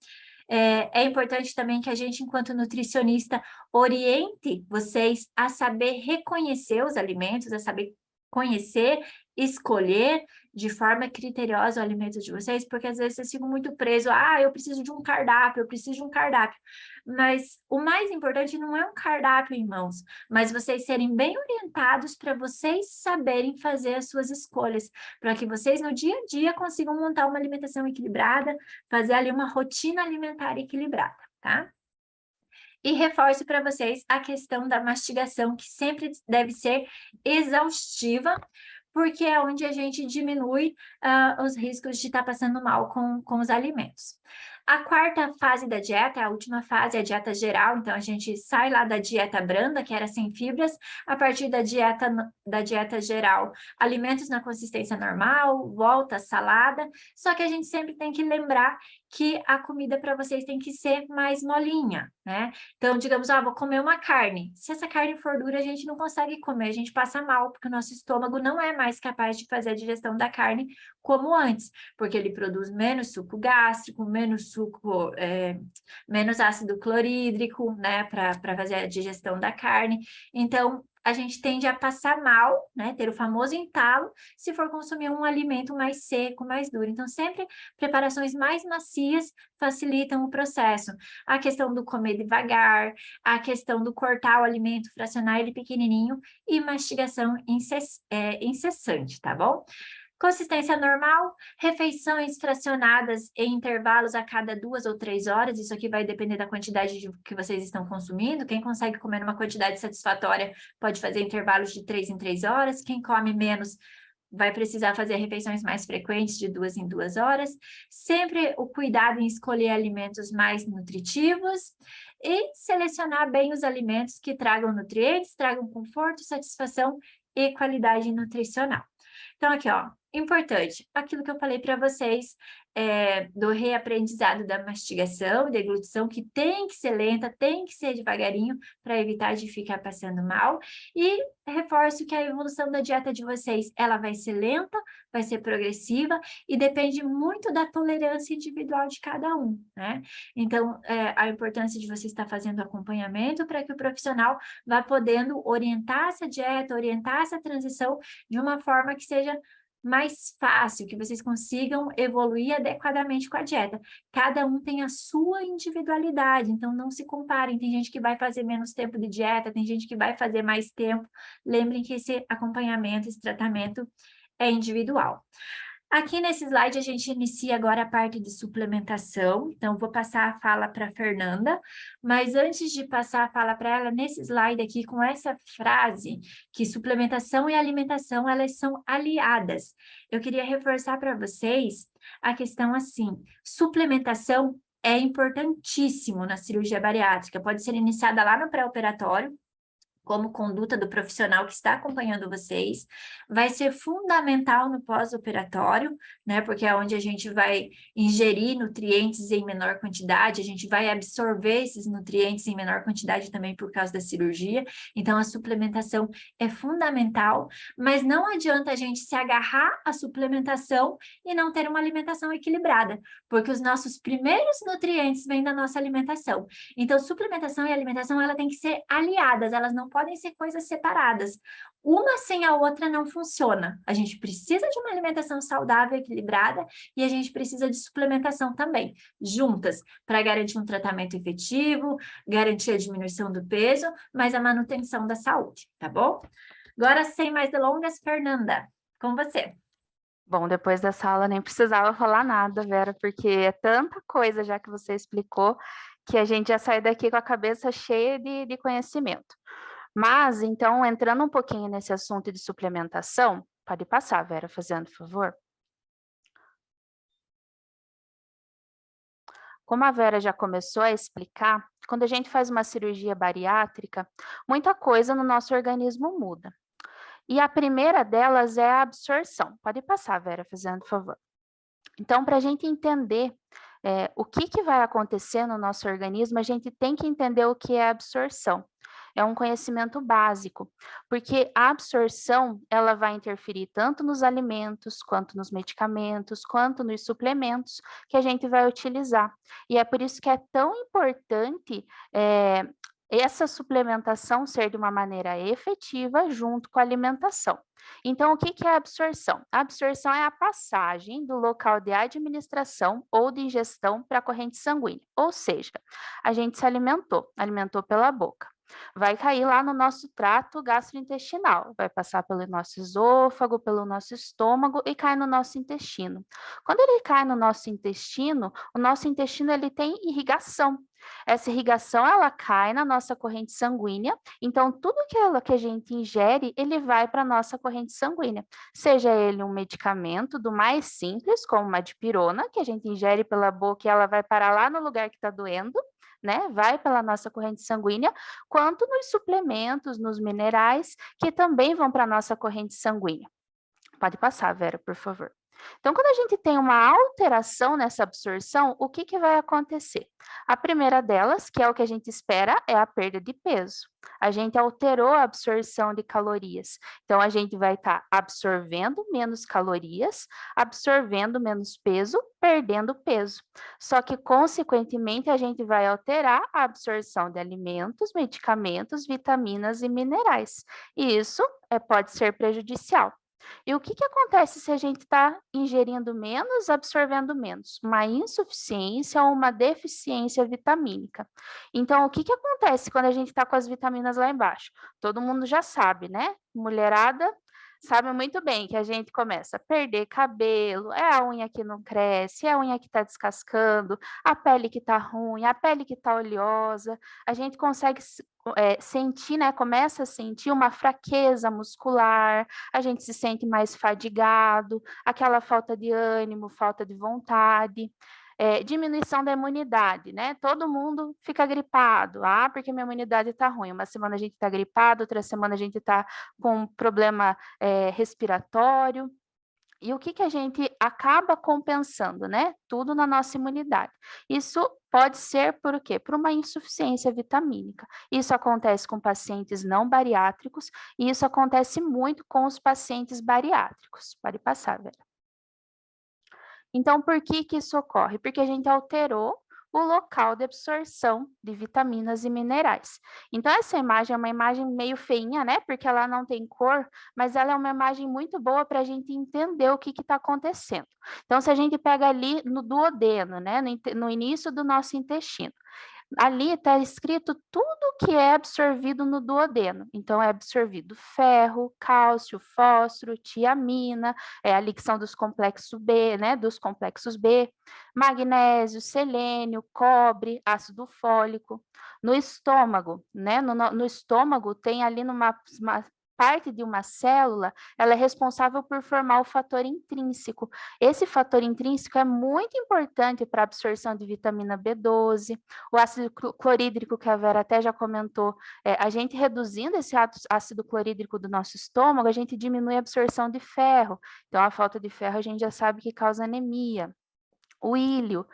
Speaker 1: É importante também que a gente, enquanto nutricionista, oriente vocês a saber reconhecer os alimentos, a saber conhecer, escolher de forma criteriosa o alimento de vocês, porque às vezes vocês ficam muito presos, eu preciso de um cardápio, eu preciso de um cardápio. Mas o mais importante não é um cardápio em mãos, mas vocês serem bem orientados para vocês saberem fazer as suas escolhas, para que vocês no dia a dia consigam montar uma alimentação equilibrada, fazer ali uma rotina alimentar equilibrada, tá? E reforço para vocês a questão da mastigação, que sempre deve ser exaustiva, porque é onde a gente diminui os riscos de estar passando mal com os alimentos. A quarta fase da dieta, a última fase, é a dieta geral, então a gente sai lá da dieta branda, que era sem fibras, a partir da dieta geral, alimentos na consistência normal, volta, salada, só que a gente sempre tem que lembrar que a comida para vocês tem que ser mais molinha, né? Então, digamos, vou comer uma carne. Se essa carne for dura, a gente não consegue comer, a gente passa mal, porque o nosso estômago não é mais capaz de fazer a digestão da carne como antes, porque ele produz menos suco gástrico, menos ácido clorídrico, né, para fazer a digestão da carne. Então, a gente tende a passar mal, né, ter o famoso entalo, se for consumir um alimento mais seco, mais duro. Então, sempre preparações mais macias facilitam o processo. A questão do comer devagar, a questão do cortar o alimento, fracionar ele pequenininho e mastigação incessante, tá bom? Consistência normal, refeições fracionadas em intervalos a cada 2 ou 3 horas, isso aqui vai depender da quantidade que vocês estão consumindo. Quem consegue comer uma quantidade satisfatória pode fazer intervalos de 3 em 3 horas, quem come menos vai precisar fazer refeições mais frequentes, de 2 em 2 horas. Sempre o cuidado em escolher alimentos mais nutritivos e selecionar bem os alimentos que tragam nutrientes, tragam conforto, satisfação e qualidade nutricional. Então, aqui, ó, importante, aquilo que eu falei para vocês, do reaprendizado da mastigação e deglutição, que tem que ser lenta, tem que ser devagarinho, para evitar de ficar passando mal. E reforço que a evolução da dieta de vocês, ela vai ser lenta, vai ser progressiva e depende muito da tolerância individual de cada um, né? Então, a importância de você estar fazendo acompanhamento para que o profissional vá podendo orientar essa dieta, orientar essa transição de uma forma que seja mais fácil, que vocês consigam evoluir adequadamente com a dieta. Cada um tem a sua individualidade, então não se comparem. Tem gente que vai fazer menos tempo de dieta, tem gente que vai fazer mais tempo. Lembrem que esse acompanhamento, esse tratamento é individual. Aqui nesse slide a gente inicia agora a parte de suplementação, então vou passar a fala para a Fernanda, mas antes de passar a fala para ela, nesse slide aqui com essa frase, que suplementação e alimentação elas são aliadas, eu queria reforçar para vocês a questão assim, suplementação é importantíssimo na cirurgia bariátrica, pode ser iniciada lá no pré-operatório, como conduta do profissional que está acompanhando vocês, vai ser fundamental no pós-operatório, né, porque é onde a gente vai ingerir nutrientes em menor quantidade, a gente vai absorver esses nutrientes em menor quantidade também por causa da cirurgia, então a suplementação é fundamental, mas não adianta a gente se agarrar à suplementação e não ter uma alimentação equilibrada, porque os nossos primeiros nutrientes vêm da nossa alimentação, então suplementação e alimentação, ela tem que ser aliadas, elas não podem ser coisas separadas. Uma sem a outra não funciona. A gente precisa de uma alimentação saudável, equilibrada, e a gente precisa de suplementação também, juntas, para garantir um tratamento efetivo, garantir a diminuição do peso, mas a manutenção da saúde, tá bom? Agora, sem mais delongas, Fernanda, com você.
Speaker 2: Bom, depois dessa aula nem precisava falar nada, Vera, porque é tanta coisa já que você explicou que a gente já sai daqui com a cabeça cheia de conhecimento. Mas, então, entrando um pouquinho nesse assunto de suplementação, pode passar, Vera, fazendo favor. Como a Vera já começou a explicar, quando a gente faz uma cirurgia bariátrica, muita coisa no nosso organismo muda. E a primeira delas é a absorção. Pode passar, Vera, fazendo favor. Então, para a gente entender o que vai acontecer no nosso organismo, a gente tem que entender o que é absorção. É um conhecimento básico, porque a absorção, ela vai interferir tanto nos alimentos, quanto nos medicamentos, quanto nos suplementos que a gente vai utilizar. E é por isso que é tão importante essa suplementação ser de uma maneira efetiva junto com a alimentação. Então, o que é a absorção? A absorção é a passagem do local de administração ou de ingestão para a corrente sanguínea. Ou seja, a gente se alimentou pela boca. Vai cair lá no nosso trato gastrointestinal, vai passar pelo nosso esôfago, pelo nosso estômago e cai no nosso intestino. Quando ele cai no nosso intestino, o nosso intestino ele tem irrigação. Essa irrigação ela cai na nossa corrente sanguínea, então tudo aquilo que a gente ingere, ele vai para a nossa corrente sanguínea. Seja ele um medicamento do mais simples, como uma dipirona, que a gente ingere pela boca e ela vai parar lá no lugar que está doendo, né? Vai pela nossa corrente sanguínea, quanto nos suplementos, nos minerais, que também vão para a nossa corrente sanguínea. Pode passar, Vera, por favor. Então, quando a gente tem uma alteração nessa absorção, o que vai acontecer? A primeira delas, que é o que a gente espera, é a perda de peso. A gente alterou a absorção de calorias. Então, a gente vai estar absorvendo menos calorias, absorvendo menos peso, perdendo peso. Só que, consequentemente, a gente vai alterar a absorção de alimentos, medicamentos, vitaminas e minerais. E isso pode ser prejudicial. E o que acontece se a gente está ingerindo menos, absorvendo menos? Uma insuficiência ou uma deficiência vitamínica. Então, o que acontece quando a gente está com as vitaminas lá embaixo? Todo mundo já sabe, né? Mulherada sabe muito bem que a gente começa a perder cabelo, é a unha que não cresce, é a unha que está descascando, a pele que está ruim, a pele que está oleosa, a gente consegue sentir, né, começa a sentir uma fraqueza muscular, a gente se sente mais fadigado, aquela falta de ânimo, falta de vontade. Diminuição da imunidade, né? Todo mundo fica gripado. Ah, porque minha imunidade está ruim. Uma semana a gente está gripado, outra semana a gente está com um problema respiratório. E o que, que a gente acaba compensando, né? Tudo na nossa imunidade. Isso pode ser por quê? Por uma insuficiência vitamínica. Isso acontece com pacientes não bariátricos e isso acontece muito com os pacientes bariátricos. Pode passar, Vera. Então, por que que isso ocorre? Porque a gente alterou o local de absorção de vitaminas e minerais. Então, essa imagem é uma imagem meio feinha, né? Porque ela não tem cor, mas ela é uma imagem muito boa para a gente entender o que está acontecendo. Então, se a gente pega ali no duodeno, né? No início do nosso intestino, ali está escrito tudo que é absorvido no duodeno. Então, é absorvido ferro, cálcio, fósforo, tiamina, a ligação dos complexos B, né? Dos complexos B, magnésio, selênio, cobre, ácido fólico. No estômago, né? No estômago tem ali uma parte de uma célula, ela é responsável por formar o fator intrínseco. Esse fator intrínseco é muito importante para a absorção de vitamina B12, o ácido clorídrico, que a Vera até já comentou, a gente reduzindo esse ácido clorídrico do nosso estômago, a gente diminui a absorção de ferro. Então, a falta de ferro a gente já sabe que causa anemia. O ílio,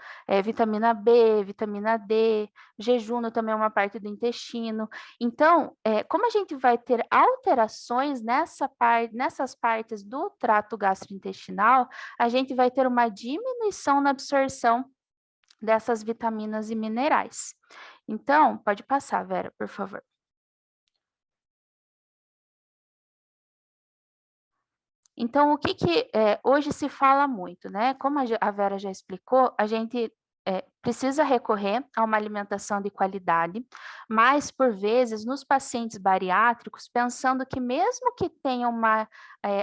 Speaker 2: vitamina B, vitamina D, jejum também é uma parte do intestino. Então, como a gente vai ter alterações nessas partes do trato gastrointestinal, a gente vai ter uma diminuição na absorção dessas vitaminas e minerais. Então, pode passar, Vera, por favor. Então, o que hoje se fala muito, né? Como a Vera já explicou, a gente precisa recorrer a uma alimentação de qualidade, mas, por vezes, nos pacientes bariátricos, pensando que mesmo que tenha uma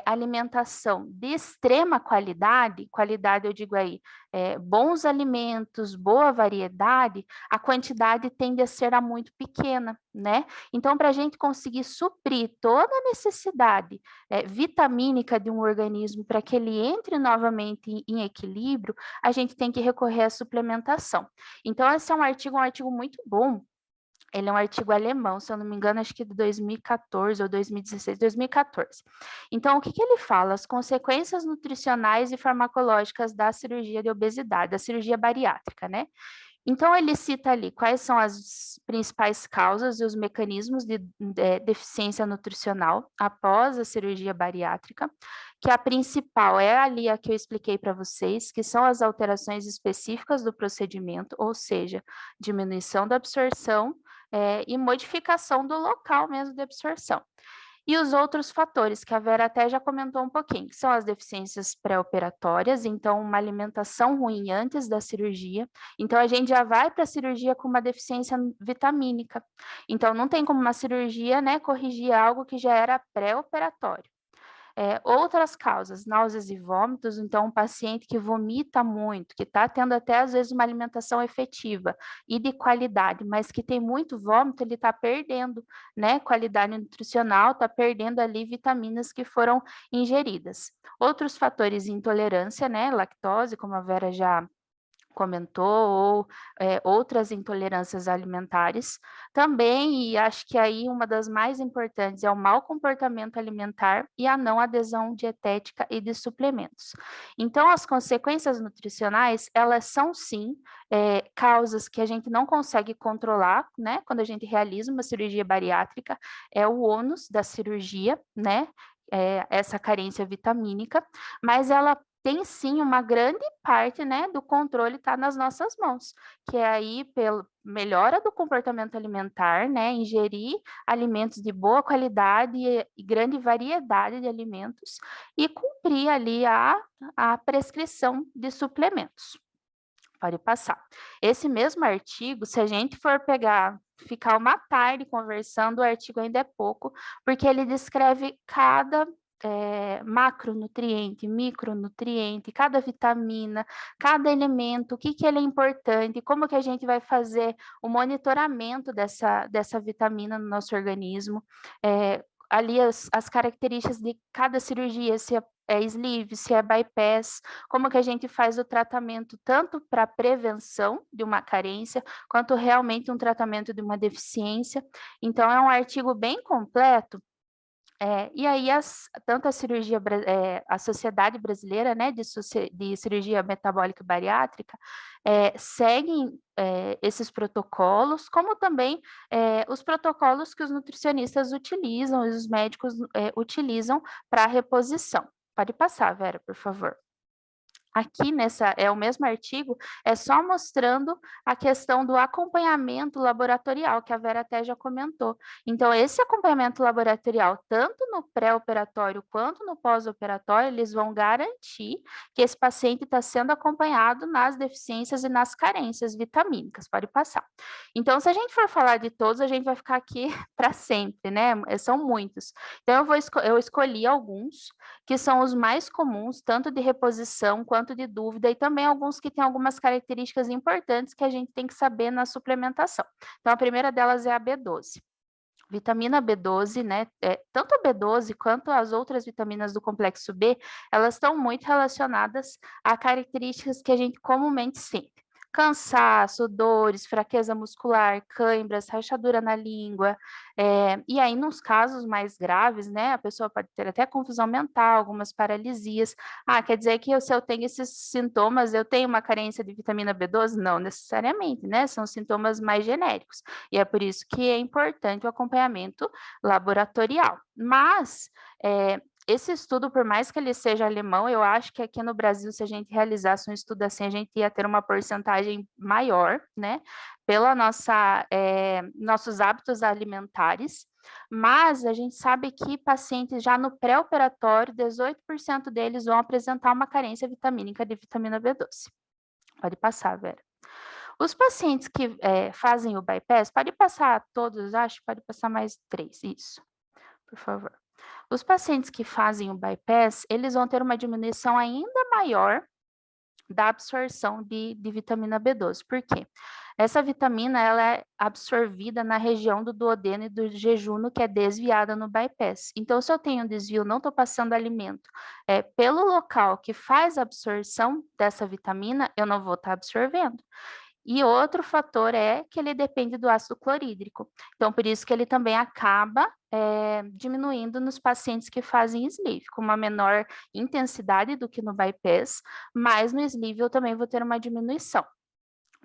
Speaker 2: alimentação de extrema qualidade, qualidade eu digo aí, bons alimentos, boa variedade, a quantidade tende a ser muito pequena, né? Então, para a gente conseguir suprir toda a necessidade vitamínica de um organismo para que ele entre novamente em equilíbrio, a gente tem que recorrer à suplementação. Então, esse é um artigo muito bom. Ele é um artigo alemão, se eu não me engano, acho que de 2014 ou 2016, 2014. Então, o que ele fala? As consequências nutricionais e farmacológicas da cirurgia de obesidade, da cirurgia bariátrica, né? Então, ele cita ali quais são as principais causas e os mecanismos de deficiência nutricional após a cirurgia bariátrica, que a principal é ali a que eu expliquei para vocês, que são as alterações específicas do procedimento, ou seja, diminuição da absorção e modificação do local mesmo de absorção. E os outros fatores, que a Vera até já comentou um pouquinho, que são as deficiências pré-operatórias, então uma alimentação ruim antes da cirurgia. Então a gente já vai para a cirurgia com uma deficiência vitamínica. Então não tem como uma cirurgia, né, corrigir algo que já era pré-operatório. Outras causas, náuseas e vômitos, então um paciente que vomita muito, que está tendo até às vezes uma alimentação efetiva e de qualidade, mas que tem muito vômito, ele está perdendo, né, qualidade nutricional, está perdendo ali vitaminas que foram ingeridas. Outros fatores, intolerância, né, lactose, como a Vera já comentou, ou outras intolerâncias alimentares. Também, e acho que aí uma das mais importantes é o mau comportamento alimentar e a não adesão dietética e de suplementos. Então, as consequências nutricionais, elas são sim causas que a gente não consegue controlar, né? Quando a gente realiza uma cirurgia bariátrica, é o ônus da cirurgia, né? Essa carência vitamínica, mas ela tem sim uma grande parte, né, do controle está nas nossas mãos, que é aí pela melhora do comportamento alimentar, né, ingerir alimentos de boa qualidade e grande variedade de alimentos e cumprir ali a prescrição de suplementos. Pode passar. Esse mesmo artigo, se a gente for ficar uma tarde conversando, o artigo ainda é pouco, porque ele descreve cada macronutriente, micronutriente, cada vitamina, cada elemento, o que que ele é importante, como que a gente vai fazer o monitoramento dessa vitamina no nosso organismo, ali as características de cada cirurgia, se é sleeve, se é bypass, como que a gente faz o tratamento tanto para prevenção de uma carência, quanto realmente um tratamento de uma deficiência. Então, é um artigo bem completo. E aí, tanto a a Sociedade Brasileira, né, de Cirurgia Metabólica e Bariátrica, seguem esses protocolos, como também os protocolos que os nutricionistas utilizam e os médicos utilizam para reposição. Pode passar, Vera, por favor. Aqui é o mesmo artigo, é só mostrando a questão do acompanhamento laboratorial, que a Vera até já comentou. Então, esse acompanhamento laboratorial, tanto no pré-operatório quanto no pós-operatório, eles vão garantir que esse paciente está sendo acompanhado nas deficiências e nas carências vitamínicas. Pode passar. Então, se a gente for falar de todos, a gente vai ficar aqui para sempre, né? São muitos. Então, eu escolhi alguns que são os mais comuns, tanto de reposição quanto de dúvida, e também alguns que têm algumas características importantes que a gente tem que saber na suplementação. Então, a primeira delas é a B12. Vitamina B12, né, tanto a B12 quanto as outras vitaminas do complexo B, elas estão muito relacionadas a características que a gente comumente sente. Cansaço, dores, fraqueza muscular, câimbras, rachadura na língua, e aí nos casos mais graves, né, a pessoa pode ter até confusão mental, algumas paralisias. Quer dizer que se eu tenho esses sintomas, eu tenho uma carência de vitamina B12? Não necessariamente, né, são sintomas mais genéricos, e é por isso que é importante o acompanhamento laboratorial. Mas, esse estudo, por mais que ele seja alemão, eu acho que aqui no Brasil, se a gente realizasse um estudo assim, a gente ia ter uma porcentagem maior, né, pela nossos hábitos alimentares, mas a gente sabe que pacientes já no pré-operatório, 18% deles vão apresentar uma carência vitamínica de vitamina B12. Pode passar, Vera. Os pacientes que fazem o bypass, pode passar todos, acho, pode passar mais 3, isso, por favor. Os pacientes que fazem o bypass, eles vão ter uma diminuição ainda maior da absorção de vitamina B12. Por quê? Essa vitamina ela é absorvida na região do duodeno e do jejuno, que é desviada no bypass. Então, se eu tenho um desvio, não estou passando alimento pelo local que faz a absorção dessa vitamina, eu não vou estar absorvendo. E outro fator é que ele depende do ácido clorídrico. Então, por isso que ele também acaba diminuindo nos pacientes que fazem sleeve, com uma menor intensidade do que no bypass, mas no sleeve eu também vou ter uma diminuição.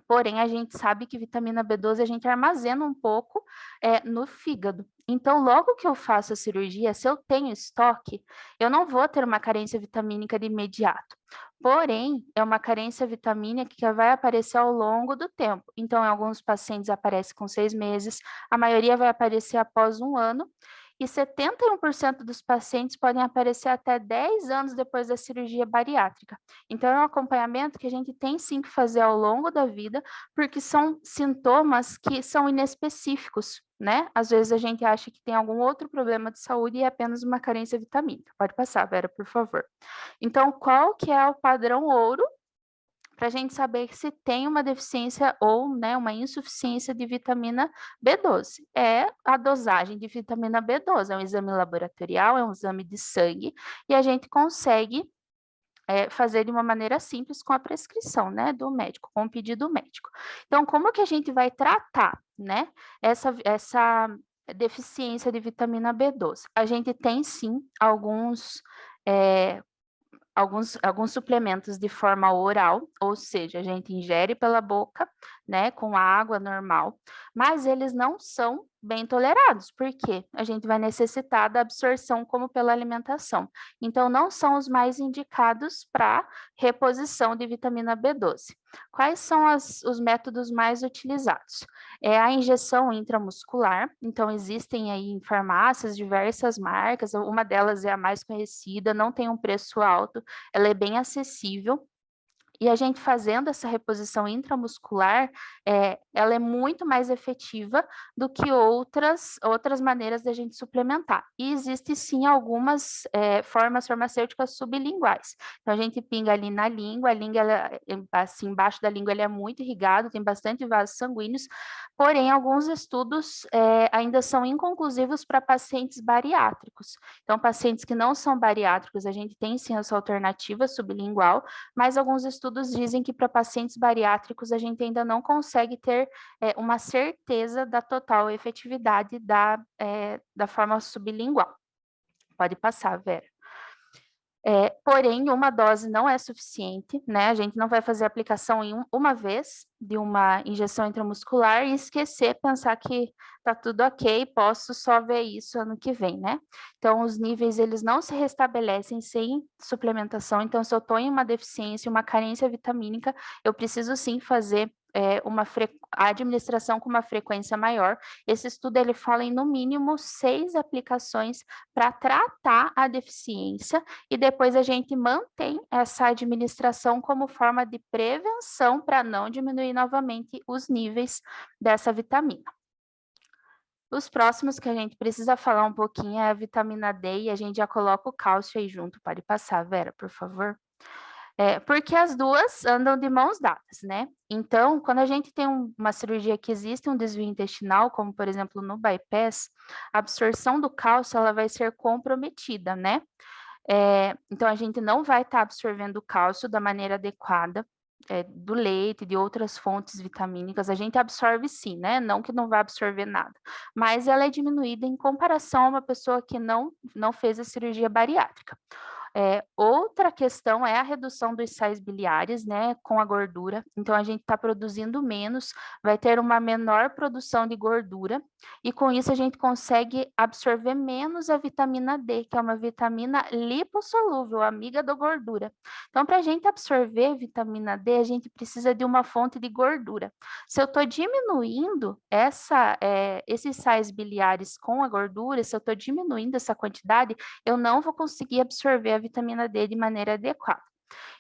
Speaker 2: Porém, a gente sabe que vitamina B12 a gente armazena um pouco no fígado. Então, logo que eu faço a cirurgia, se eu tenho estoque, eu não vou ter uma carência vitamínica de imediato. Porém, é uma carência vitamínica que vai aparecer ao longo do tempo. Então, em alguns pacientes aparece com 6 meses, a maioria vai aparecer após 1 ano, e 71% dos pacientes podem aparecer até 10 anos depois da cirurgia bariátrica. Então, é um acompanhamento que a gente tem sim que fazer ao longo da vida, porque são sintomas que são inespecíficos, né? Às vezes a gente acha que tem algum outro problema de saúde e é apenas uma carência vitamínica. Pode passar, Vera, por favor. Então, qual que é o padrão ouro para a gente saber se tem uma deficiência ou, né, uma insuficiência de vitamina B12? É a dosagem de vitamina B12, é um exame laboratorial, é um exame de sangue, e a gente consegue fazer de uma maneira simples com a prescrição, né, do médico, com o pedido médico. Então, como que a gente vai tratar, né, essa deficiência de vitamina B12? A gente tem, sim, alguns suplementos de forma oral, ou seja, a gente ingere pela boca, né, com a água normal, mas eles não são bem tolerados, porque a gente vai necessitar da absorção como pela alimentação. Então, não são os mais indicados para reposição de vitamina B12. Quais são os métodos mais utilizados? É a injeção intramuscular, então existem aí em farmácias diversas marcas, uma delas é a mais conhecida, não tem um preço alto, ela é bem acessível, E a gente fazendo essa reposição intramuscular, ela é muito mais efetiva do que outras maneiras da gente suplementar. E existe sim algumas formas farmacêuticas sublinguais. Então a gente pinga ali na língua, a língua ela, assim, embaixo da língua ele é muito irrigado, tem bastante vasos sanguíneos, porém alguns estudos ainda são inconclusivos para pacientes bariátricos. Então pacientes que não são bariátricos, a gente tem sim essa alternativa sublingual, mas alguns estudos dizem que para pacientes bariátricos a gente ainda não consegue ter uma certeza da total efetividade da forma sublingual. Pode passar, Vera. Porém, uma dose não é suficiente, né? A gente não vai fazer a aplicação em uma vez de uma injeção intramuscular e esquecer, pensar que tá tudo ok, posso só ver isso ano que vem, né? Então, os níveis, eles não se restabelecem sem suplementação. Então, se eu estou em uma deficiência, uma carência vitamínica, eu preciso sim fazer a administração com uma frequência maior. Esse estudo, ele fala em, no mínimo, 6 aplicações para tratar a deficiência e depois a gente mantém essa administração como forma de prevenção para não diminuir novamente os níveis dessa vitamina. Os próximos que a gente precisa falar um pouquinho é a vitamina D e a gente já coloca o cálcio aí junto. Pode passar, Vera, por favor. Porque as duas andam de mãos dadas, né? Então, quando a gente tem uma cirurgia que existe um desvio intestinal, como por exemplo no bypass, a absorção do cálcio ela vai ser comprometida, né? Então, a gente não vai estar absorvendo o cálcio da maneira adequada, do leite, de outras fontes vitamínicas, a gente absorve sim, né? Não que não vai absorver nada, mas ela é diminuída em comparação a uma pessoa que não fez a cirurgia bariátrica. Outra questão é a redução dos sais biliares, né, com a gordura. Então, a gente está produzindo menos, vai ter uma menor produção de gordura, e com isso a gente consegue absorver menos a vitamina D, que é uma vitamina lipossolúvel, amiga da gordura. Então, para a gente absorver vitamina D, a gente precisa de uma fonte de gordura. Se eu estou diminuindo esses sais biliares com a gordura, se eu estou diminuindo essa quantidade, eu não vou conseguir absorver a vitamina D de maneira adequada.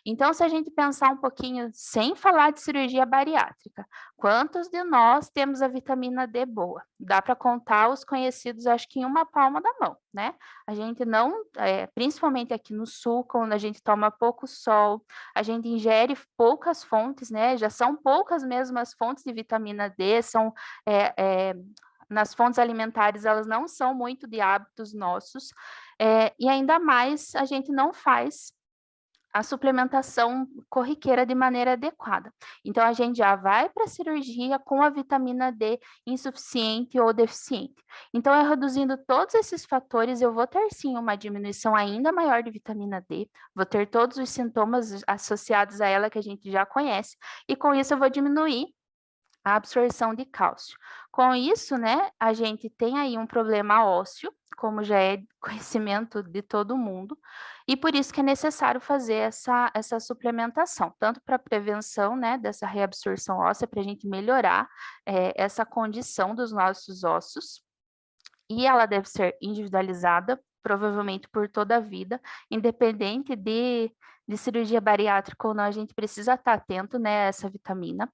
Speaker 2: Então, se a gente pensar um pouquinho, sem falar de cirurgia bariátrica, quantos de nós temos a vitamina D boa? Dá para contar os conhecidos, acho que em uma palma da mão, né? A gente não, principalmente aqui no sul, quando a gente toma pouco sol, a gente ingere poucas fontes, né? Já são poucas mesmo as fontes de vitamina D, são nas fontes alimentares, elas não são muito de hábitos nossos, e ainda mais a gente não faz a suplementação corriqueira de maneira adequada. Então, a gente já vai para a cirurgia com a vitamina D insuficiente ou deficiente. Então, reduzindo todos esses fatores, eu vou ter sim uma diminuição ainda maior de vitamina D, vou ter todos os sintomas associados a ela que a gente já conhece, e com isso eu vou diminuir a absorção de cálcio. Com isso, né, a gente tem aí um problema ósseo, como já é conhecimento de todo mundo, e por isso que é necessário fazer essa suplementação, tanto para prevenção, né, dessa reabsorção óssea, para a gente melhorar essa condição dos nossos ossos, e ela deve ser individualizada, provavelmente por toda a vida, independente de cirurgia bariátrica ou não, a gente precisa estar atento, né, a essa vitamina.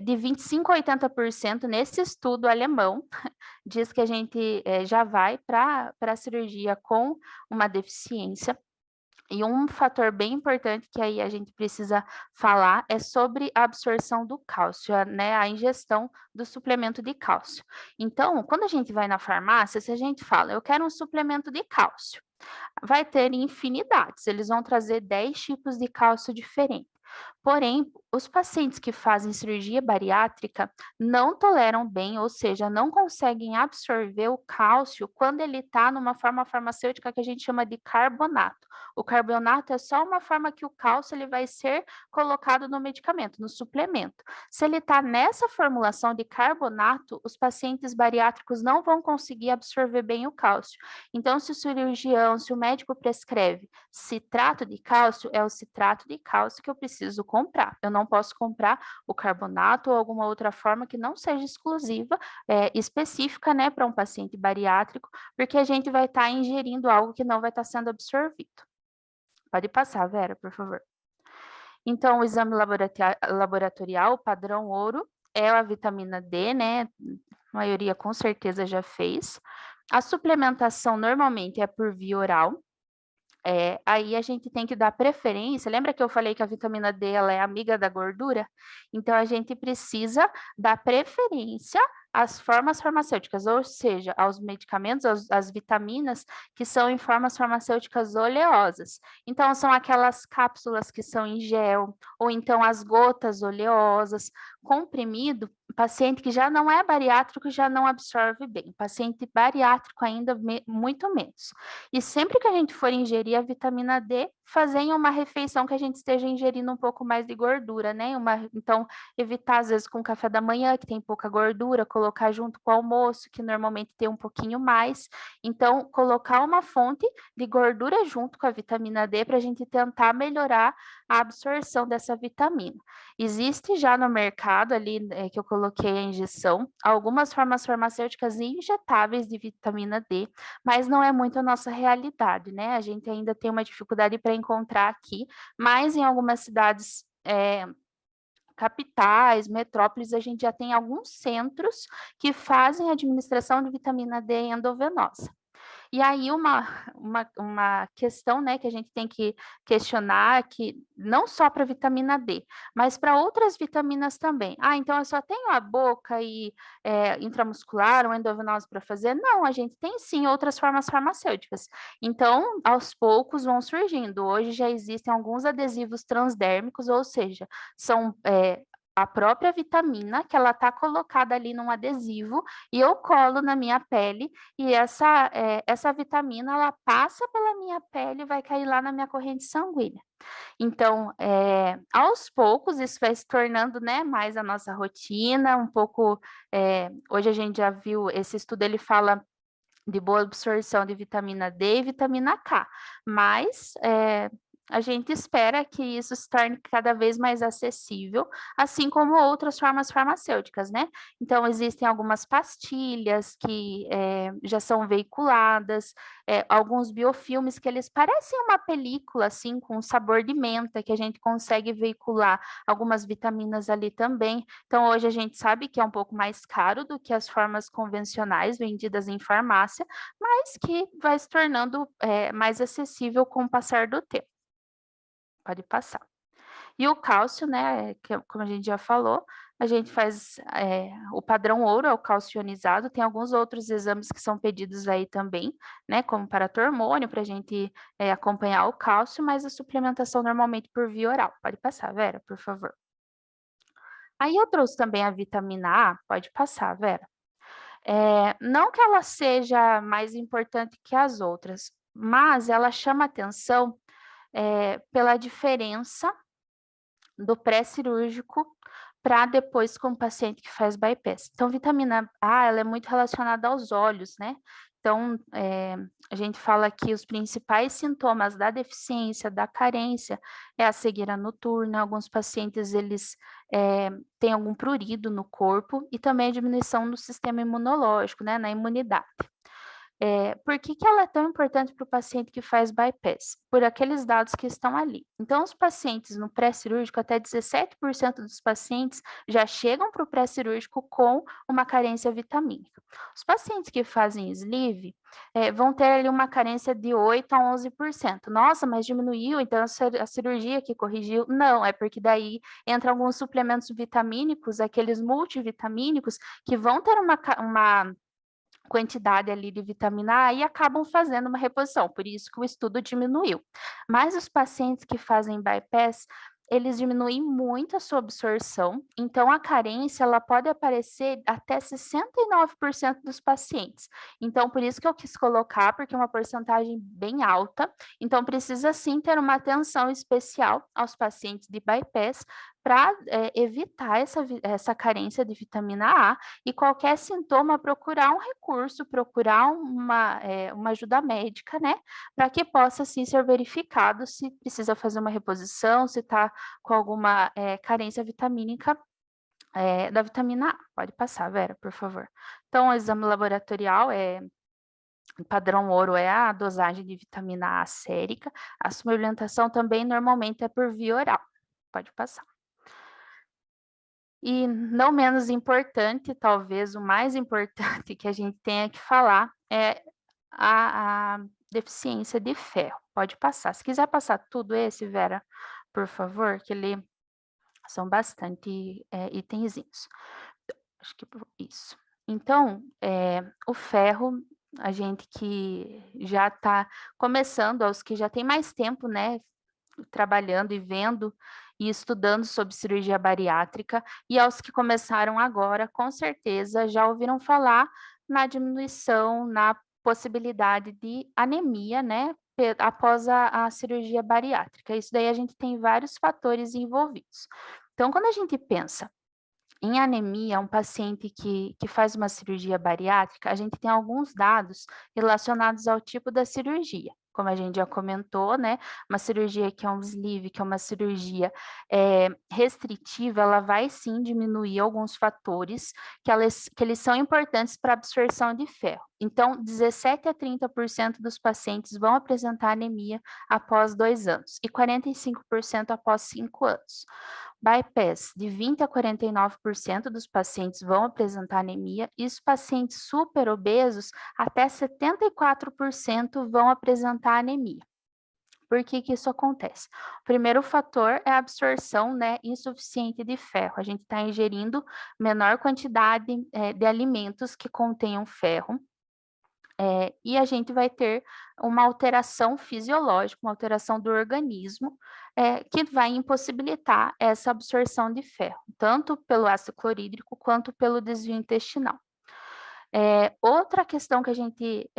Speaker 2: De 25% a 80% nesse estudo alemão, diz que a gente já vai para a cirurgia com uma deficiência. E um fator bem importante que aí a gente precisa falar é sobre a absorção do cálcio, né? A ingestão do suplemento de cálcio. Então, quando a gente vai na farmácia, se a gente fala, eu quero um suplemento de cálcio, vai ter infinidades, eles vão trazer 10 tipos de cálcio diferentes. Porém, os pacientes que fazem cirurgia bariátrica não toleram bem, ou seja, não conseguem absorver o cálcio quando ele está numa forma farmacêutica que a gente chama de carbonato. O carbonato é só uma forma que o cálcio ele vai ser colocado no medicamento, no suplemento. Se ele está nessa formulação de carbonato, os pacientes bariátricos não vão conseguir absorver bem o cálcio. Então, se o cirurgião, se o médico prescreve citrato de cálcio, é o citrato de cálcio que eu preciso comprar. Eu não posso comprar o carbonato ou alguma outra forma que não seja exclusiva, específica, né, para um paciente bariátrico, porque a gente vai estar ingerindo algo que não vai estar sendo absorvido. Pode passar, Vera, por favor. Então, o exame laboratorial, o padrão ouro, é a vitamina D, né? A maioria com certeza já fez. A suplementação normalmente é por via oral. Aí a gente tem que dar preferência. Lembra que eu falei que a vitamina D ela é amiga da gordura? Então a gente precisa dar preferência às formas farmacêuticas, ou seja, aos medicamentos, às vitaminas que são em formas farmacêuticas oleosas. Então são aquelas cápsulas que são em gel, ou então as gotas oleosas, comprimido. Paciente que já não é bariátrico já não absorve bem. Paciente bariátrico ainda muito menos. E sempre que a gente for ingerir a vitamina D, fazer em uma refeição que a gente esteja ingerindo um pouco mais de gordura, né? Então, evitar, às vezes, com o café da manhã, que tem pouca gordura, colocar junto com o almoço, que normalmente tem um pouquinho mais. Então, colocar uma fonte de gordura junto com a vitamina D para a gente tentar melhorar a absorção dessa vitamina. Existe já no mercado ali, que eu coloquei a injeção, algumas formas farmacêuticas injetáveis de vitamina D, mas não é muito a nossa realidade, né? A gente ainda tem uma dificuldade para encontrar aqui, mas em algumas cidades capitais, metrópoles, a gente já tem alguns centros que fazem administração de vitamina D endovenosa. E aí uma questão, né, que a gente tem que questionar, que não só para vitamina D, mas para outras vitaminas também. Ah, então eu só tenho a boca e intramuscular ou endovenosa para fazer? Não, a gente tem sim outras formas farmacêuticas. Então, aos poucos vão surgindo. Hoje já existem alguns adesivos transdérmicos, ou seja, são a própria vitamina que ela está colocada ali num adesivo e eu colo na minha pele e essa vitamina, ela passa pela minha pele e vai cair lá na minha corrente sanguínea. Então, aos poucos, isso vai se tornando, né, mais a nossa rotina, um pouco, hoje a gente já viu, esse estudo, ele fala de boa absorção de vitamina D e vitamina K, mas a gente espera que isso se torne cada vez mais acessível, assim como outras formas farmacêuticas, né? Então, existem algumas pastilhas que já são veiculadas, alguns biofilmes que eles parecem uma película, assim, com sabor de menta, que a gente consegue veicular algumas vitaminas ali também. Então, hoje a gente sabe que é um pouco mais caro do que as formas convencionais vendidas em farmácia, mas que vai se tornando mais acessível com o passar do tempo. Pode passar. E o cálcio, né, como a gente já falou, a gente faz o padrão ouro, é o cálcio ionizado, tem alguns outros exames que são pedidos aí também, né, como paratormônio, para a gente acompanhar o cálcio, mas a suplementação normalmente por via oral. Pode passar, Vera, por favor. Aí eu trouxe também a vitamina A, pode passar, Vera. Não que ela seja mais importante que as outras, mas ela chama atenção pela diferença do pré-cirúrgico para depois com o paciente que faz bypass. Então, vitamina A, ela é muito relacionada aos olhos, né? Então, a gente fala que os principais sintomas da deficiência, da carência, é a cegueira noturna. Alguns pacientes, eles têm algum prurido no corpo e também a diminuição do sistema imunológico, né, na imunidade. Por que ela é tão importante para o paciente que faz bypass? Por aqueles dados que estão ali. Então, os pacientes no pré-cirúrgico, até 17% dos pacientes já chegam para o pré-cirúrgico com uma carência vitamínica. Os pacientes que fazem sleeve vão ter ali uma carência de 8 a 11%. Nossa, mas diminuiu, então a cirurgia que corrigiu? Não, é porque daí entram alguns suplementos vitamínicos, aqueles multivitamínicos, que vão ter uma quantidade ali de vitamina A e acabam fazendo uma reposição, por isso que o estudo diminuiu. Mas os pacientes que fazem bypass, eles diminuem muito a sua absorção, então a carência ela pode aparecer até 69% dos pacientes. Então, por isso que eu quis colocar, porque é uma porcentagem bem alta, então precisa sim ter uma atenção especial aos pacientes de bypass para evitar essa carência de vitamina A e qualquer sintoma procurar um recurso, procurar uma ajuda médica, né, para que possa sim ser verificado se precisa fazer uma reposição, se está com alguma carência vitamínica da vitamina A. Pode passar, Vera, por favor. Então, o exame laboratorial padrão ouro é a dosagem de vitamina A sérica, a suplementação também normalmente é por via oral. Pode passar. E não menos importante, talvez o mais importante que a gente tenha que falar é a deficiência de ferro. Pode passar. Se quiser passar tudo esse, Vera, por favor, que ele são bastante itenzinhos. Acho que isso. Então, o ferro, a gente que já está começando, aos que já tem mais tempo, né, trabalhando e vendo e estudando sobre cirurgia bariátrica, e aos que começaram agora, com certeza já ouviram falar na diminuição, na possibilidade de anemia, né, após a cirurgia bariátrica. Isso daí a gente tem vários fatores envolvidos. Então, quando a gente pensa em anemia, um paciente que faz uma cirurgia bariátrica, a gente tem alguns dados relacionados ao tipo da cirurgia. Como a gente já comentou, né? Uma cirurgia que é um sleeve, que é uma cirurgia restritiva, ela vai sim diminuir alguns fatores que eles são importantes para a absorção de ferro. Então, 17 a 30% dos pacientes vão apresentar anemia após 2 anos e 45% após 5 anos. Bypass, de 20 a 49% dos pacientes vão apresentar anemia, e os pacientes super obesos, até 74% vão apresentar anemia. Por que que isso acontece? O primeiro fator é a absorção, né, insuficiente de ferro. A gente está ingerindo menor quantidade de alimentos que contenham ferro, e a gente vai ter uma alteração fisiológica, uma alteração do organismo, que vai impossibilitar essa absorção de ferro, tanto pelo ácido clorídrico quanto pelo desvio intestinal. Outra questão que a gente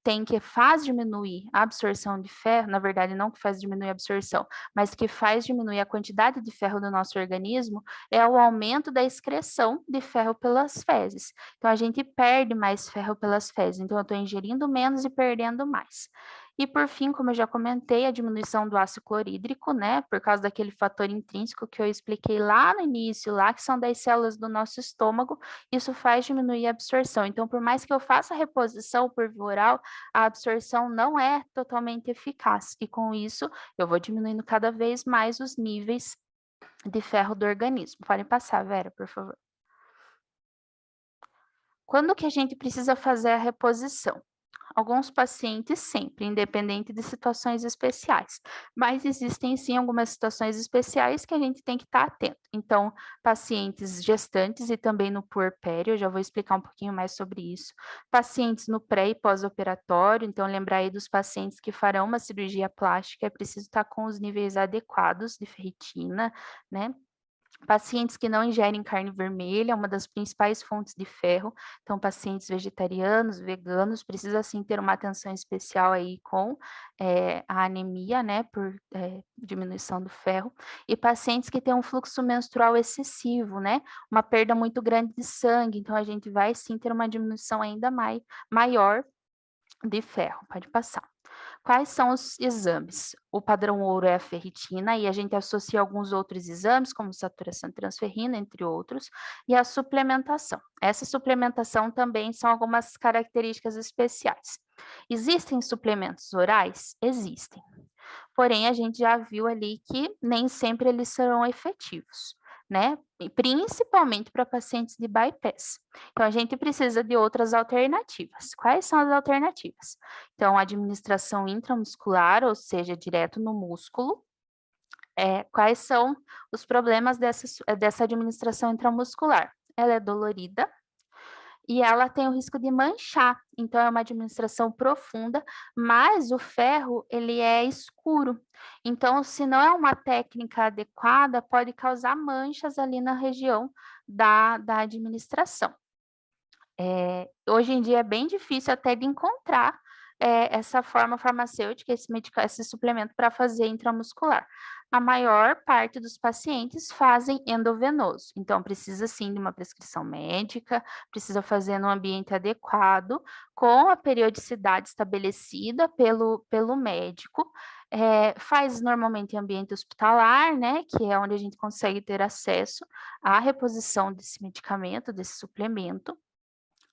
Speaker 2: tem que faz diminuir a absorção de ferro, na verdade não que faz diminuir a absorção, mas que faz diminuir a quantidade de ferro do nosso organismo, é o aumento da excreção de ferro pelas fezes. Então a gente perde mais ferro pelas fezes, então eu estou ingerindo menos e perdendo mais. E por fim, como eu já comentei, a diminuição do ácido clorídrico, né, por causa daquele fator intrínseco que eu expliquei lá no início, lá que são das células do nosso estômago, isso faz diminuir a absorção. Então, por mais que eu faça a reposição por via oral, a absorção não é totalmente eficaz. E com isso, eu vou diminuindo cada vez mais os níveis de ferro do organismo. Pode passar, Vera, por favor. Quando que a gente precisa fazer a reposição? Alguns pacientes sempre, independente de situações especiais, mas existem sim algumas situações especiais que a gente tem que estar atento. Então, pacientes gestantes e também no puerpério, eu já vou explicar um pouquinho mais sobre isso. Pacientes no pré e pós-operatório, então lembrar aí dos pacientes que farão uma cirurgia plástica, é preciso estar com os níveis adequados de ferritina, né? Pacientes que não ingerem carne vermelha, é uma das principais fontes de ferro. Então, pacientes vegetarianos, veganos, precisa sim ter uma atenção especial aí com a anemia, né, por diminuição do ferro. E pacientes que têm um fluxo menstrual excessivo, né, uma perda muito grande de sangue. Então, a gente vai sim ter uma diminuição ainda maior de ferro. Pode passar. Quais são os exames? O padrão ouro é a ferritina, e a gente associa alguns outros exames, como saturação de transferrina, entre outros, e a suplementação. Essa suplementação também são algumas características especiais. Existem suplementos orais? Existem. Porém, a gente já viu ali que nem sempre eles serão efetivos, né? E principalmente para pacientes de bypass. Então, a gente precisa de outras alternativas. Quais são as alternativas? Então, a administração intramuscular, ou seja, direto no músculo. Quais são os problemas dessa administração intramuscular? Ela é dolorida, e ela tem o risco de manchar, então é uma administração profunda, mas o ferro, ele é escuro, então se não é uma técnica adequada, pode causar manchas ali na região da administração. Hoje em dia é bem difícil até de encontrar essa forma farmacêutica, esse suplemento para fazer intramuscular. A maior parte dos pacientes fazem endovenoso, então precisa sim de uma prescrição médica, precisa fazer no ambiente adequado, com a periodicidade estabelecida pelo médico, faz normalmente em ambiente hospitalar, né, que é onde a gente consegue ter acesso à reposição desse medicamento, desse suplemento.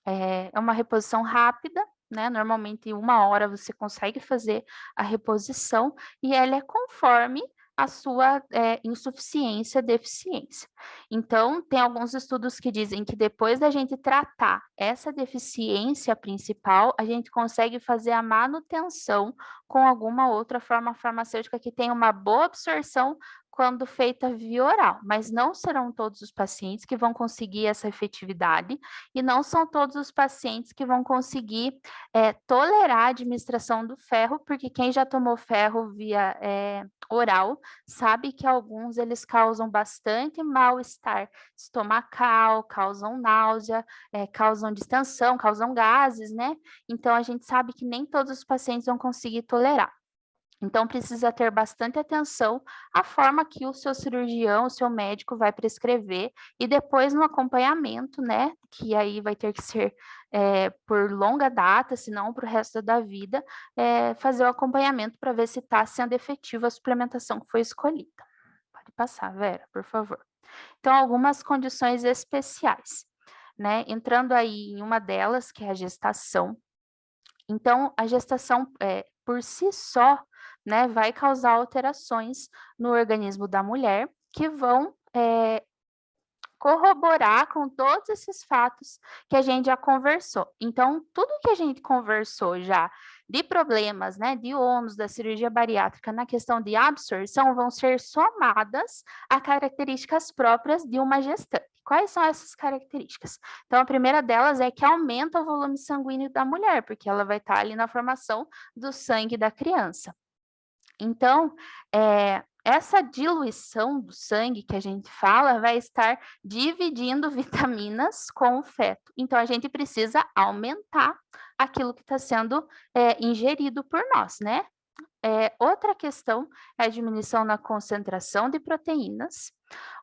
Speaker 2: É uma reposição rápida, né? Normalmente em 1 hora você consegue fazer a reposição, e ela é conforme a sua insuficiência, deficiência. Então, tem alguns estudos que dizem que depois da gente tratar essa deficiência principal, a gente consegue fazer a manutenção com alguma outra forma farmacêutica que tenha uma boa absorção quando feita via oral, mas não serão todos os pacientes que vão conseguir essa efetividade e não são todos os pacientes que vão conseguir tolerar a administração do ferro, porque quem já tomou ferro via oral sabe que alguns eles causam bastante mal-estar estomacal, causam náusea, causam distensão, causam gases, né? Então, a gente sabe que nem todos os pacientes vão conseguir tolerar. Então, precisa ter bastante atenção à forma que o seu cirurgião, o seu médico vai prescrever e depois no acompanhamento, né, que aí vai ter que ser por longa data, se não para o resto da vida, fazer o acompanhamento para ver se está sendo efetiva a suplementação que foi escolhida. Pode passar, Vera, por favor. Então, algumas condições especiais, né, entrando aí em uma delas, que é a gestação. Então, a gestação, por si só, né, vai causar alterações no organismo da mulher que vão corroborar com todos esses fatos que a gente já conversou. Então, tudo que a gente conversou já de problemas, né, de ônus da cirurgia bariátrica na questão de absorção vão ser somadas a características próprias de uma gestante. Quais são essas características? Então, a primeira delas é que aumenta o volume sanguíneo da mulher, porque ela vai estar ali na formação do sangue da criança. Então, essa diluição do sangue que a gente fala vai estar dividindo vitaminas com o feto. Então, a gente precisa aumentar aquilo que está sendo ingerido por nós, né? Outra questão é a diminuição na concentração de proteínas,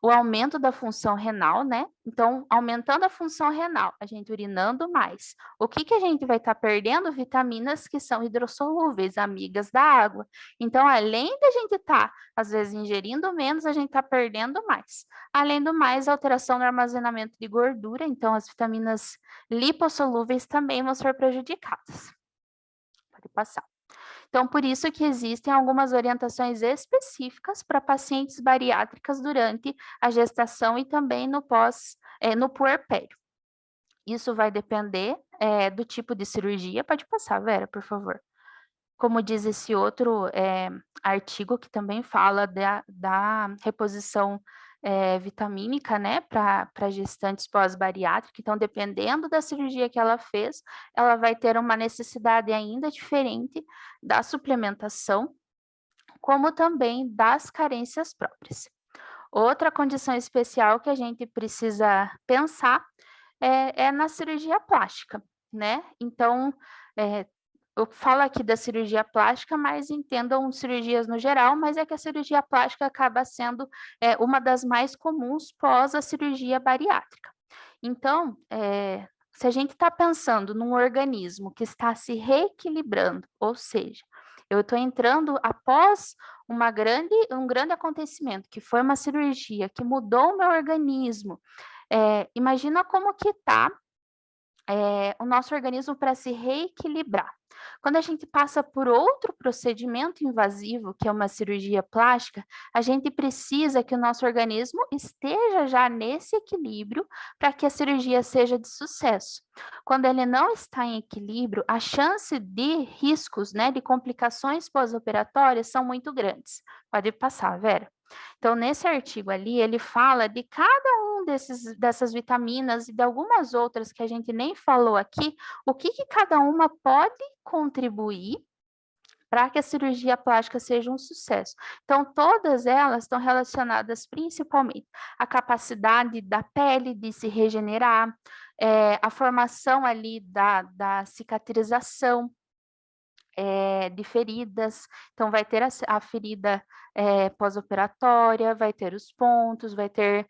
Speaker 2: o aumento da função renal, né? Então, aumentando a função renal, a gente urinando mais. O que a gente vai estar perdendo? Vitaminas que são hidrossolúveis, amigas da água. Então, além da gente estar, às vezes, ingerindo menos, a gente está perdendo mais. Além do mais, alteração no armazenamento de gordura, então as vitaminas lipossolúveis também vão ser prejudicadas. Pode passar. Então, por isso que existem algumas orientações específicas para pacientes bariátricas durante a gestação e também no puerpério. Isso vai depender do tipo de cirurgia. Pode passar, Vera, por favor. Como diz esse outro artigo que também fala da reposição vitamínica, né, para gestantes pós-bariátrica. Então, dependendo da cirurgia que ela fez, ela vai ter uma necessidade ainda diferente da suplementação, como também das carências próprias. Outra condição especial que a gente precisa pensar é na cirurgia plástica, né? Então, eu falo aqui da cirurgia plástica, mas entendam cirurgias no geral, mas é que a cirurgia plástica acaba sendo uma das mais comuns pós a cirurgia bariátrica. Então, se a gente está pensando num organismo que está se reequilibrando, ou seja, eu estou entrando após um grande acontecimento, que foi uma cirurgia que mudou o meu organismo, imagina como que está o nosso organismo para se reequilibrar. Quando a gente passa por outro procedimento invasivo, que é uma cirurgia plástica, a gente precisa que o nosso organismo esteja já nesse equilíbrio para que a cirurgia seja de sucesso. Quando ele não está em equilíbrio, a chance de riscos, né, de complicações pós-operatórias são muito grandes. Pode passar, Vera. Então, nesse artigo ali, ele fala de cada dessas vitaminas e de algumas outras que a gente nem falou aqui, o que cada uma pode contribuir para que a cirurgia plástica seja um sucesso. Então, todas elas estão relacionadas principalmente à capacidade da pele de se regenerar, a formação ali da cicatrização, de feridas, então vai ter a ferida pós-operatória, vai ter os pontos, vai ter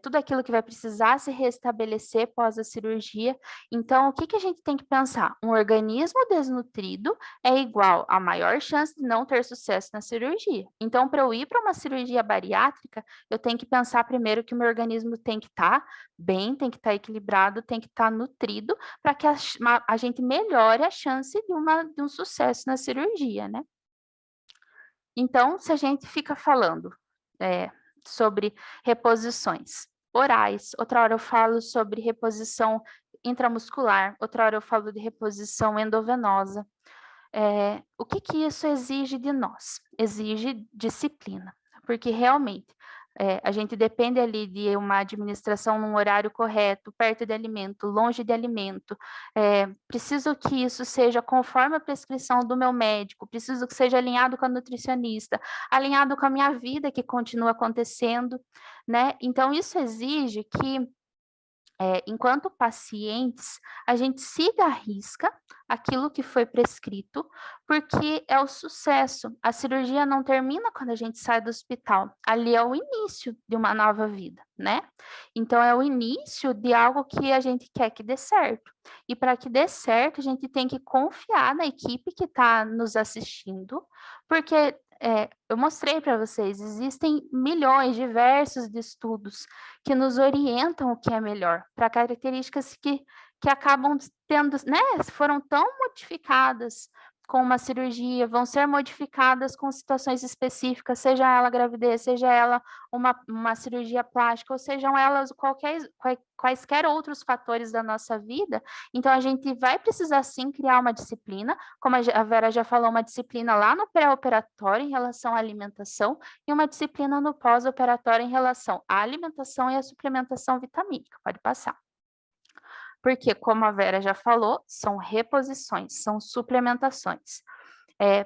Speaker 2: tudo aquilo que vai precisar se restabelecer pós a cirurgia. Então, o que a gente tem que pensar? Um organismo desnutrido é igual a maior chance de não ter sucesso na cirurgia. Então, para eu ir para uma cirurgia bariátrica, eu tenho que pensar primeiro que o meu organismo tem que estar bem, tem que estar equilibrado, tem que estar nutrido, para que a gente melhore a chance de um sucesso na cirurgia, né? Então, se a gente fica falando sobre reposições orais, outra hora eu falo sobre reposição intramuscular, outra hora eu falo de reposição endovenosa. O que que isso exige de nós? Exige disciplina, porque realmente a gente depende ali de uma administração num horário correto, perto de alimento, longe de alimento. Preciso que isso seja conforme a prescrição do meu médico, preciso que seja alinhado com a nutricionista, alinhado com a minha vida que continua acontecendo, né? Então, isso exige que enquanto pacientes, a gente siga à risca aquilo que foi prescrito, porque é o sucesso. A cirurgia não termina quando a gente sai do hospital, ali é o início de uma nova vida, né? Então, é o início de algo que a gente quer que dê certo. E para que dê certo, a gente tem que confiar na equipe que está nos assistindo, porque eu mostrei para vocês, existem milhões, diversos de estudos que nos orientam o que é melhor, para características que acabam tendo, né, foram tão modificadas com uma cirurgia, vão ser modificadas com situações específicas, seja ela gravidez, seja ela uma cirurgia plástica, ou sejam elas quaisquer outros fatores da nossa vida. Então, a gente vai precisar sim criar uma disciplina, como a Vera já falou, uma disciplina lá no pré-operatório em relação à alimentação, e uma disciplina no pós-operatório em relação à alimentação e à suplementação vitamínica. Pode passar. Porque, como a Vera já falou, são reposições, são suplementações,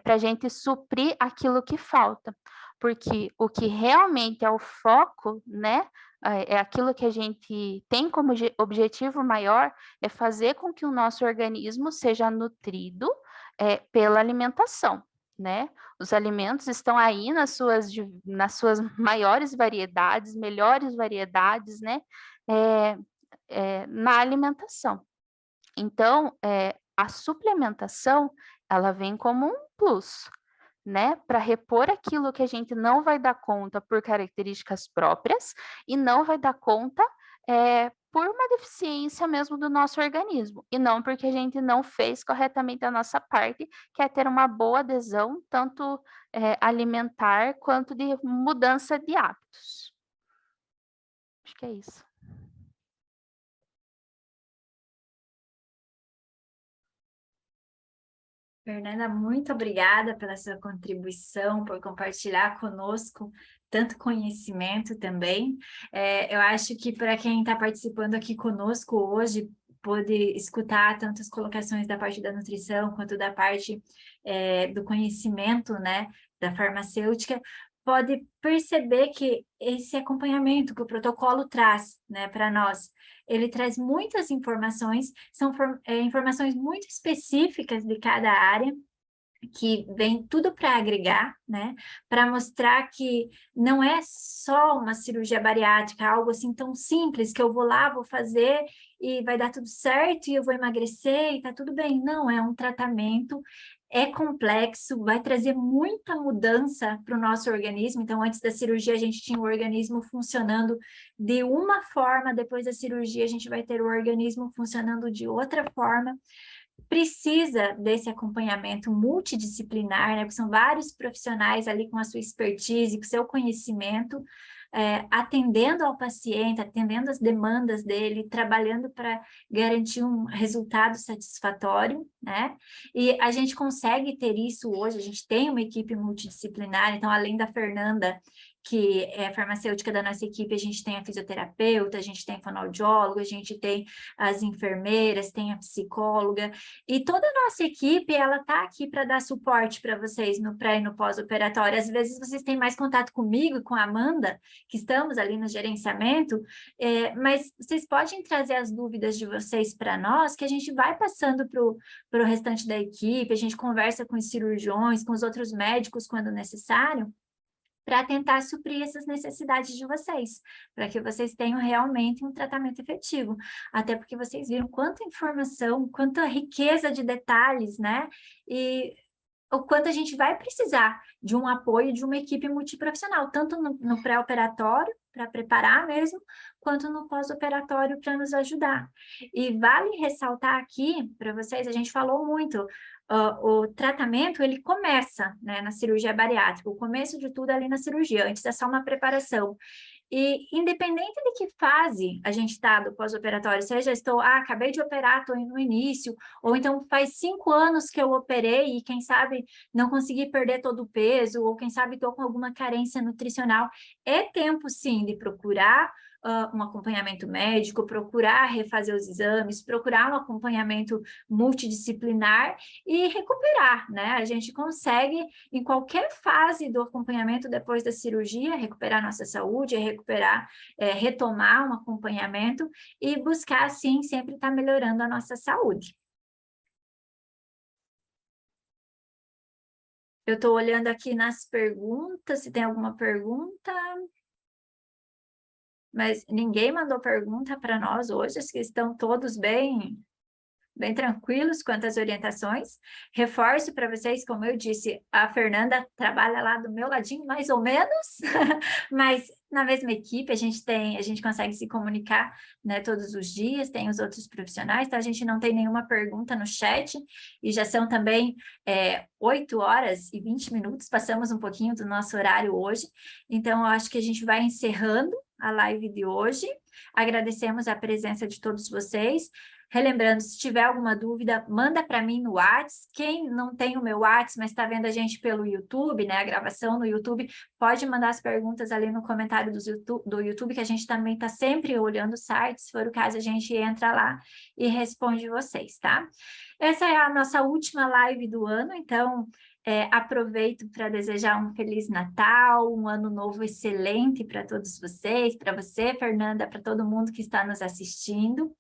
Speaker 2: para a gente suprir aquilo que falta. Porque o que realmente é o foco, né, é aquilo que a gente tem como objetivo maior, é fazer com que o nosso organismo seja nutrido pela alimentação, né? Os alimentos estão aí nas suas maiores variedades, melhores variedades, né? Na alimentação. Então, a suplementação, ela vem como um plus, né? Para repor aquilo que a gente não vai dar conta por características próprias e não vai dar conta por uma deficiência mesmo do nosso organismo, e não porque a gente não fez corretamente a nossa parte, que é ter uma boa adesão, tanto alimentar quanto de mudança de hábitos. Acho que é isso.
Speaker 1: Fernanda, muito obrigada pela sua contribuição, por compartilhar conosco tanto conhecimento também. Eu acho que para quem está participando aqui conosco hoje, pôde escutar tantas colocações da parte da nutrição quanto da parte do conhecimento, né, da farmacêutica, pode perceber que esse acompanhamento que o protocolo traz, né, para nós, ele traz muitas informações, são informações muito específicas de cada área, que vem tudo para agregar, né? Para mostrar que não é só uma cirurgia bariátrica, algo assim tão simples que eu vou lá, vou fazer e vai dar tudo certo e eu vou emagrecer e tá tudo bem. Não, é um tratamento, é complexo, vai trazer muita mudança para o nosso organismo. Então, antes da cirurgia, a gente tinha o organismo funcionando de uma forma, depois da cirurgia, a gente vai ter o organismo funcionando de outra forma. Precisa desse acompanhamento multidisciplinar, né? Porque são vários profissionais ali com a sua expertise, com o seu conhecimento, atendendo ao paciente, atendendo as demandas dele, trabalhando para garantir um resultado satisfatório, né? E a gente consegue ter isso hoje, a gente tem uma equipe multidisciplinar, então, além da Fernanda, que é farmacêutica da nossa equipe, a gente tem a fisioterapeuta, a gente tem a fonoaudióloga, a gente tem as enfermeiras, tem a psicóloga, e toda a nossa equipe, ela está aqui para dar suporte para vocês no pré e no pós-operatório. Às vezes vocês têm mais contato comigo e com a Amanda, que estamos ali no gerenciamento, mas vocês podem trazer as dúvidas de vocês para nós, que a gente vai passando para o restante da equipe, a gente conversa com os cirurgiões, com os outros médicos quando necessário, para tentar suprir essas necessidades de vocês, para que vocês tenham realmente um tratamento efetivo. Até porque vocês viram quanta informação, quanta riqueza de detalhes, né? E o quanto a gente vai precisar de um apoio de uma equipe multiprofissional, tanto no pré-operatório, para preparar mesmo, quanto no pós-operatório para nos ajudar. E vale ressaltar aqui para vocês, a gente falou muito, o tratamento ele começa, né, na cirurgia bariátrica, o começo de tudo é ali na cirurgia, antes é só uma preparação. E independente de que fase a gente está do pós-operatório, seja acabei de operar, estou no início, ou então faz 5 anos que eu operei e quem sabe não consegui perder todo o peso, ou quem sabe estou com alguma carência nutricional, é tempo sim de procurar um acompanhamento médico, procurar refazer os exames, procurar um acompanhamento multidisciplinar e recuperar, né? A gente consegue, em qualquer fase do acompanhamento depois da cirurgia, recuperar nossa saúde, retomar um acompanhamento e buscar, assim, sempre estar melhorando a nossa saúde. Eu estou olhando aqui nas perguntas, se tem alguma pergunta. Mas ninguém mandou pergunta para nós hoje, acho que estão todos bem tranquilos quanto às orientações. Reforço para vocês, como eu disse, a Fernanda trabalha lá do meu ladinho, mais ou menos, mas na mesma equipe a gente consegue se comunicar, né, todos os dias, tem os outros profissionais, então a gente não tem nenhuma pergunta no chat, e já são também 8 horas e 20 minutos, passamos um pouquinho do nosso horário hoje, então eu acho que a gente vai encerrando a live de hoje. Agradecemos a presença de todos vocês. Relembrando, se tiver alguma dúvida, manda para mim no WhatsApp. Quem não tem o meu WhatsApp, mas está vendo a gente pelo YouTube, né, a gravação no YouTube, pode mandar as perguntas ali no comentário do YouTube, que a gente também está sempre olhando o site. Se for o caso, a gente entra lá e responde vocês, tá? Essa é a nossa última live do ano, então aproveito para desejar um Feliz Natal, um Ano Novo excelente para todos vocês, para você, Fernanda, para todo mundo que está nos assistindo.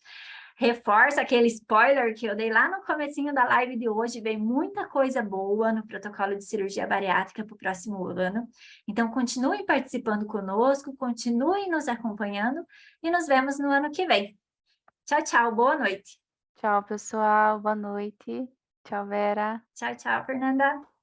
Speaker 1: Reforço aquele spoiler que eu dei lá no comecinho da live de hoje, vem muita coisa boa no protocolo de cirurgia bariátrica para o próximo ano. Então, continuem participando conosco, continuem nos acompanhando e nos vemos no ano que vem. Tchau, tchau, boa noite.
Speaker 2: Tchau, pessoal, boa noite. Tchau, Vera.
Speaker 1: Tchau, tchau, Fernanda.